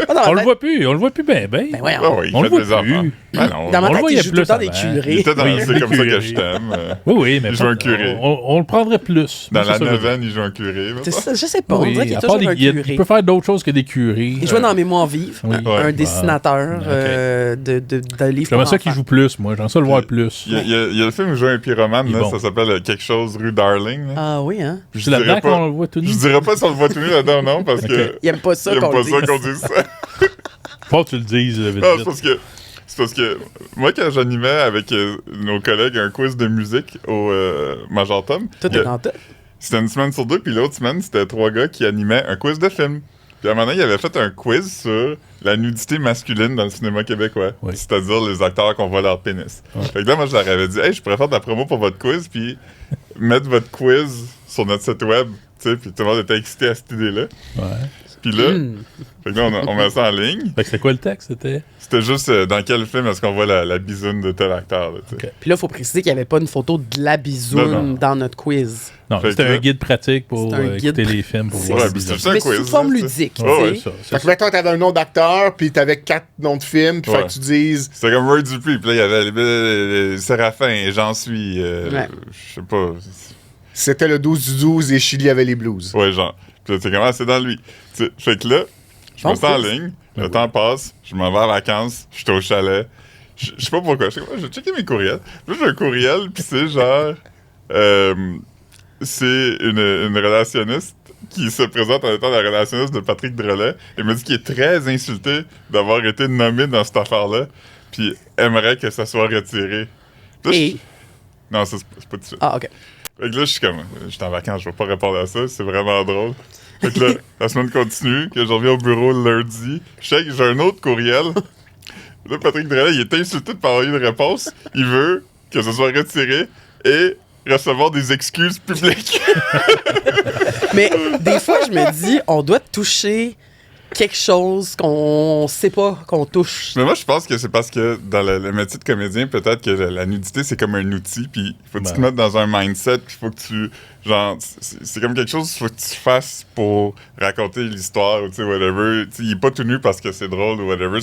Ah, dans On ma le tête- voit plus, on le voit plus bien, ben. Ben voyons. Ah oui, il On fait le voit des enfants. plus. Ah non. Dans ma on le tête, voyait il joue tout le plus temps des avant. curés. Il était dans Oui, C'est comme ça que curé. je t'aime. Oui, mais Il joue un curé. On le prendrait plus. Dans Moi, la c'est ça, je veux dire. neuvaine, il joue un curé. C'est ça, je sais pas, on Oui, dirait qu'il est à part toujours un des- curé. il peut faire d'autres choses que des curés. Il jouait dans Mémoire vive, Oui. un Ouais. dessinateur Ok. de livres J'aimerais pour ça qu'il enfants. joue plus, moi. J'aimerais ça le voir plus. Il y a le film où il joue un pyromane, Il est là, bon. ça s'appelle Quelque chose rue Darling. là. Ah oui, hein? Je C'est là-dedans dirais pas- qu'on le voit tout nu. Je dirais pas si on le voit tout nu là-dedans, non, parce que. Il aime pas ça il aime qu'on pas le ça dise. qu'on dise ça. Faut que tu le dises, vite, Non, vite. c'est parce que moi, quand j'animais avec nos collègues un quiz de musique au Major Tom, Tout il y a- est dans tout. c'était une semaine sur deux, puis l'autre semaine, c'était 3 gars qui animaient un quiz de film. Puis à un moment donné, il avait fait un quiz sur la nudité masculine dans le cinéma québécois. Oui. C'est-à-dire les acteurs qu'on voit leur pénis. Fait que là, moi, je leur avais dit, hey, je pourrais faire de la promo pour votre quiz, puis mettre votre quiz sur notre site web. Tu sais, puis tout le monde était excité à cette idée-là. Ouais. Puis là, fait que là on met ça en ligne. Fait que c'était quoi le texte? C'était. C'était juste dans quel film est-ce qu'on voit la bisoune de tel acteur. Là, tu sais. Ok. Puis là, il faut préciser qu'il n'y avait pas une photo de la bisoune Non, non. dans notre quiz. Non, Fait c'était que là- un guide pratique pour C'est un guide écouter les films. Pour C'est- voir Ouais, les puis c'est visages. juste un Mais quiz. sous forme là, tu sais. ludique, tu Ouais, sais. ouais. Ça, Fait que mettons, t'avais un nom d'acteur, puis t'avais 4 noms de films, puis Ouais. fait que tu dises. C'était comme Roy Dupuis, puis là, il y avait les Séraphin, J'en suis, Ouais. je sais pas. C'était le 12 du 12 et Chili avait les blues. Ouais, genre. Puis là, c'est comment c'est dans lui. Tu sais, fait que là, je Bon me sens en quiz. ligne, le temps passe, je m'en vais en vacances, je suis au chalet. Je sais pas pourquoi, je vais checker mes courriels. Puis là, j'ai un courriel, puis c'est genre. C'est une relationniste qui se présente en étant la relationniste de Patrick Drolet. Elle me dit qu'il est très insulté d'avoir été nommé dans cette affaire-là, puis aimerait que ça soit retiré. Là, Et? Non, ça, c'est pas tout de suite. Ah, OK. Fait que là, je suis comme, je suis en vacances, je vais pas répondre à ça, c'est vraiment drôle. Fait que là, la semaine continue, que je reviens au bureau le lundi, je sais que j'ai un autre courriel. Là, Patrick Drolet, il est insulté de pas avoir eu de réponse. Il veut que ce soit retiré et recevoir des excuses publiques. Mais des fois, je me dis, on doit toucher quelque chose qu'on sait pas qu'on touche. Mais moi, je pense que c'est parce que dans le métier de comédien, peut-être que la nudité, c'est comme un outil, puis il faut que tu te mettes dans un mindset, puis il faut que tu... Genre, c'est comme quelque chose qu'il faut que tu fasses pour raconter l'histoire, ou tu sais, whatever. Tu sais, il est pas tout nu parce que c'est drôle, ou whatever.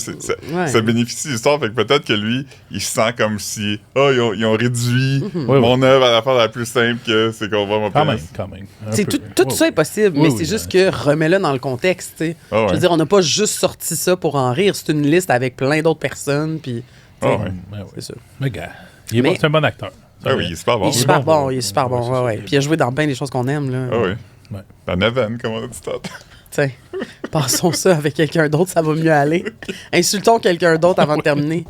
Ouais. Ça bénéficie de l'histoire, fait que peut-être que lui, il se sent comme si... Oh, ils ont réduit Oui, mon œuvre à la part la plus simple que c'est qu'on voit mon Quand même, pénis. quand même. Un C'est peu. tout Ouais, ça est ouais. possible, Oui, mais oui, c'est juste que remets-le dans le contexte, tu sais. Ah ouais. Je veux dire, on n'a pas juste sorti ça pour en rire, c'est une liste avec plein d'autres personnes, puis Ah ouais. Ouais, ouais. c'est ça. Mais gars, il est Mais- bon, c'est un bon acteur. Ah oui, il est super bon. Il est super bon, bon, oui. il est super bon, Ouais, c'est ouais, ça. ouais. Puis il a joué dans bien des choses qu'on aime, là. Ah oui. Ouais. Dans Neven, comme on a dit tantôt. Tiens, passons ça avec quelqu'un d'autre, ça va mieux aller. Insultons quelqu'un d'autre avant de terminer.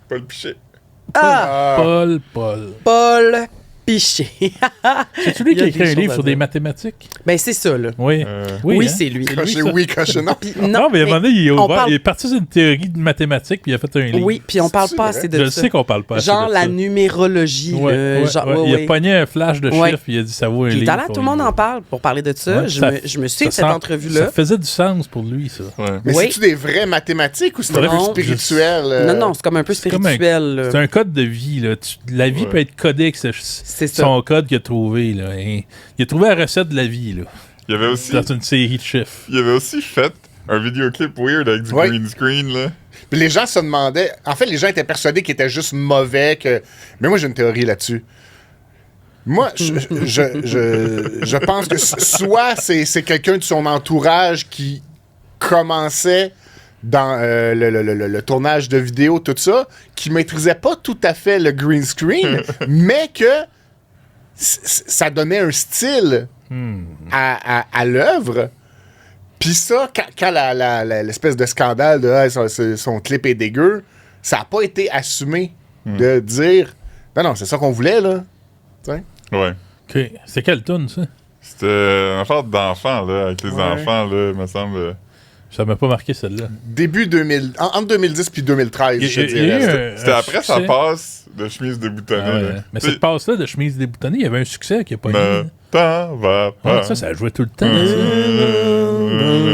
Paul Pichet. Ah! Paul. Paul Pichet. C'est lui Il y qui a a écrit des un choses livre à sur dire. des mathématiques? Ben, c'est ça, là. Oui. Oui, hein? c'est lui. Coché oui, coché non. Puis, Non, mais à un moment donné, il est, on ouvert, parle- il est parti sur une théorie de mathématiques, puis il a fait un livre. Oui, puis on parle C'est pas vrai? assez de Je ça. sais qu'on parle pas assez Genre de la ça. numérologie. Ouais, ouais, genre, ouais. ouais, Il ouais. a pogné un flash de Ouais. chiffres, puis il a dit ça vaut un Puis livre. tout à l'heure, tout le monde en parle pour parler de ça. Ouais, Je me suis fait cette entrevue-là. Ça faisait du sens pour lui, ça. Ouais. Mais Oui. c'est-tu des vraies mathématiques ou c'est un peu Non. spirituel? Non, non, c'est comme un peu c'est comme un- spirituel. là. C'est un code de vie. Là. La vie Ouais. peut être codée avec C'est ça. son code qu'il a trouvé. Là. Hein. Il a trouvé la recette de la vie là, Il y avait aussi... dans une série de chiffres. Il avait aussi fait un vidéoclip weird avec du Ouais. green screen, là. Puis les gens se demandaient. En fait, les gens étaient persuadés qu'il était juste mauvais. Mais moi, j'ai une théorie là-dessus. Moi, je pense que soit c'est quelqu'un de son entourage qui commençait dans le tournage de vidéo, tout ça, qui maîtrisait pas tout à fait le green screen, mais que ça donnait un style à l'œuvre. Puis ça, quand l'espèce de scandale de hey, son clip est dégueu, ça n'a pas été assumé de dire non, c'est ça qu'on voulait, là. T'sais? Ouais. OK. C'est quelle tune, ça? C'était une affaire d'enfants, là, avec les Ouais. enfants, là, me semble. Ça m'a pas marqué celle-là. Début 2000, entre 2010 puis 2013, je dirais. C'était après sa passe de chemise déboutonnée. Ah ouais. là. Mais Tu sais, cette passe-là de chemise déboutonnée, il y avait un succès qui a pas ne t'en va pas. ça jouait tout le temps.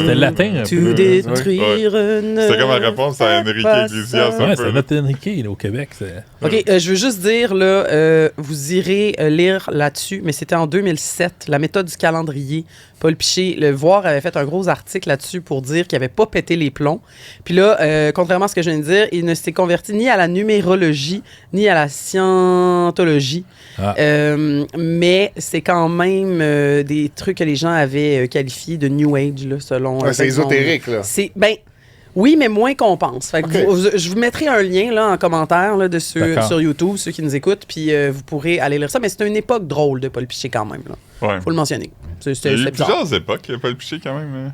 C'était latin un To peu. détruire C'était comme la réponse à Enrique Iglesias. Ouais, un c'était peu. notre Enrique là, au Québec. OK, je veux juste dire, là, vous irez lire là-dessus, mais c'était en 2007, la méthode du calendrier. Paul Piché, le Voir avait fait un gros article là-dessus pour dire qu'il n'avait pas pété les plombs. Puis là, contrairement à ce que je viens de dire, il ne s'est converti ni à la numérologie, ni à la scientologie. Ah. Mais c'est quand même des trucs que les gens avaient qualifiés de New Age, là, selon... Ouais, c'est ésotérique, là. C'est... Ben, oui, mais moins qu'on pense. Fait que je vous mettrai un lien là, en commentaire là, sur YouTube, ceux qui nous écoutent, puis vous pourrez aller lire ça. Mais c'est une époque drôle de Paul Piché quand même. Là. Ouais. Faut le mentionner. Il y a C'est eu bizarre. plusieurs époques, il n'y a pas le piché quand même. Hein.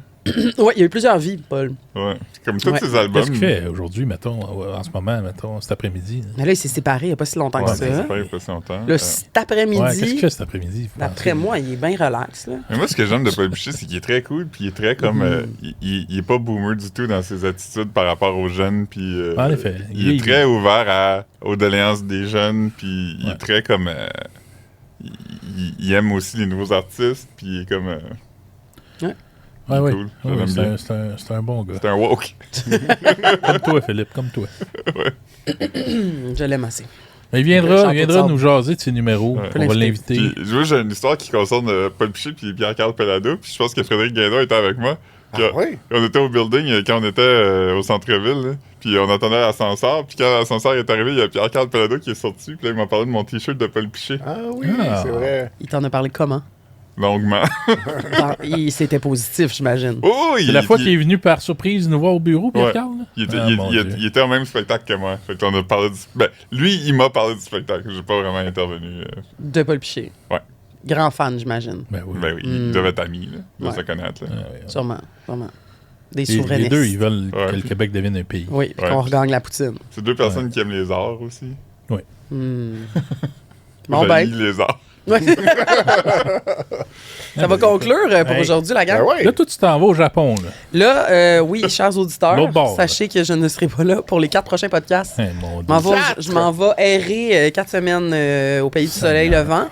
Oui, il y a eu plusieurs vies, Paul. Ouais. Comme tous Ouais. ses albums. Qu'est-ce qu'il fait aujourd'hui, mettons, en ce moment, mettons, cet après-midi? Mais là, il s'est séparé il n'y a pas si longtemps que Ouais, ça. ça fait pas si longtemps. Là, cet après-midi, Ouais, qu'est-ce qu'il fait cet après-midi? vous d'après pensez? moi, il est bien relax. Là. Mais moi, ce que j'aime de Paul Piché, c'est qu'il est très cool, puis il est très comme. Il est pas boomer du tout dans ses attitudes par rapport aux jeunes, puis. En effet. Il est très ouvert aux doléances des jeunes, puis il est très comme. Il aime aussi les nouveaux artistes, puis il est comme. Ouais, ouais. cool. Ouais, Je l'aime bien. c'est un bon gars. C'est un woke. Comme toi, Philippe, comme toi. Je l'aime assez. Mais il Jean viendra Claude nous jaser de ses numéros. Ouais. On va l'inviter. Puis, je vois, j'ai une histoire qui concerne Paul Piché puis Pierre-Carl Pelado, puis je pense que Frédéric Guindon était avec moi. Puis, Ah oui? on était au building quand on était au centre-ville, là. Puis on attendait l'ascenseur, puis quand l'ascenseur est arrivé, il y a Pierre-Carl Pelado qui est sorti, puis là, il m'a parlé de mon t-shirt de Paul Piché, Ah oui, Ah. c'est vrai. Il t'en a parlé comment? longuement. C'était positif, j'imagine. Oh, C'est la fois qu'il est venu par surprise nous voir au bureau, Pierre-Carl? là? Il était, Ah, mon Dieu. il était au même spectacle que moi. Fait qu'on a parlé du... Ben, lui, il m'a parlé du spectacle. J'ai pas vraiment intervenu. De Paul Piché. Ouais. Grand fan, j'imagine. Ben oui. Ben oui, il devait être ami, là. Il doit Ouais. se connaître, là. Ah, ouais. Sûrement. Des Les souverainistes. deux, ils veulent Ouais. que le Québec devienne un pays. Oui, puis Ouais. qu'on regagne la poutine. C'est deux personnes qui aiment les arts aussi. Bon, J'haïs ben. les arts. Ouais. Ça va conclure pour Hey. aujourd'hui, la gang. Ben ouais. Là, toi, tu t'en vas au Japon, là. Là, oui, chers auditeurs, L'autre bord, sachez que je ne serai pas là pour les 4 prochains podcasts. Hey, mon Je m'en Dieu. vais- je m'en vais errer 4 semaines au pays du soleil levant.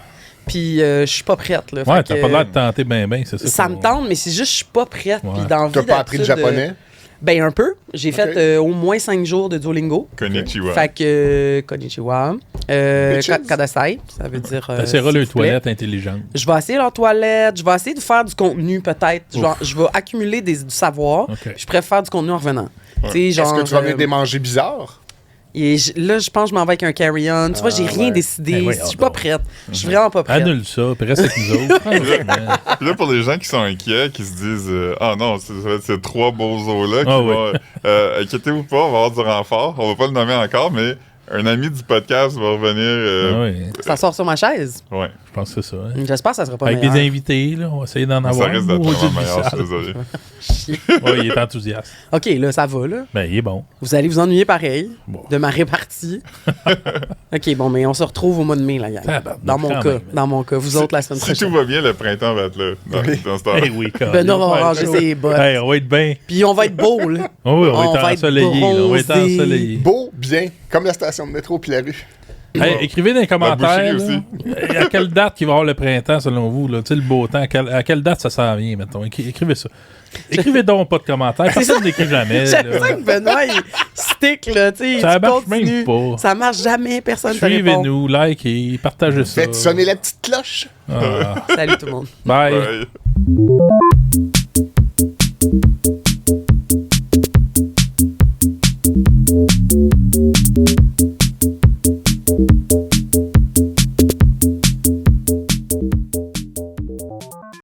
Puis je suis pas prête. Là. Ouais, Fait t'as que, pas l'air de tenter ben c'est ça. ça me tente, mais c'est juste je suis pas prête. Ouais. Puis dans T'as vie pas appris le d'habitude, japonais? Ben un peu. J'ai fait au moins 5 jours de Duolingo. Konnichiwa. Fait que konnichiwa. Bitches. Kadasai, ça veut dire. T'essaieras s'il le vous plaît. toilette intelligente. Je vais essayer leur toilette. Je vais essayer de faire du contenu peut-être. Je vais accumuler du savoir. Ok. Puis je préfère faire du contenu en revenant. Tu sais, Est-ce genre, que tu vas venir des manger bizarres? et là, je pense que je m'en vais avec un carry-on. Tu vois, j'ai rien ouais. décidé. Ben oui, Je suis pas donc. prête. Je suis vraiment pas prête. Annule ça, puis reste avec nous autres. Franchement. Puis là, pour les gens qui sont inquiets, qui se disent ah non, ça va être ces trois bozos-là qui Ah vont. Inquiétez-vous pas, on va avoir du renfort. On va pas le nommer encore, mais un ami du podcast va revenir. Ah oui, Ça sort sur ma chaise. Ouais. je pense que c'est ça. hein. J'espère que ça sera pas Avec meilleur. des invités, là, on va essayer d'en Ça avoir. risque d'être Maudit vraiment meilleur, je suis bizarre. désolé. Ouais, il est enthousiaste. OK, là, ça va, là. Ben, il est bon. Vous allez vous ennuyer pareil Bon. de ma répartie. OK, bon, mais on se retrouve au mois de mai, la gang. Tabarnak, Dans mon quand cas. même. Dans mon cas. Vous autres, la semaine Si tout prochaine. va bien, le printemps va être là. Dans ce temps-là. Eh oui, quand Benoît même. va ranger ses bottes. Hey, on va être bien. Puis on va être beau, là. Oh, oui, on On va va être être ensoleillé. là. On va être bronzé. ensoleillé. Beau, bien, comme la station de métro puis la rue. Hey, écrivez dans les commentaires boucherie là, à quelle date il va y avoir le printemps selon vous, là, tu sais, le beau temps, à quelle date ça s'en vient, mettons. Écrivez ça. Écrivez donc pas de commentaires. Personne n'écrit jamais. J'aime là. ça que Benoît, il stick, là. Tu sais, Ça tu marche continues. même pas. Ça marche jamais, personne te répond. Suivez-nous, likez, partagez ça. Faites sonner la petite cloche. Ah. Salut tout le monde. Bye. Ouais.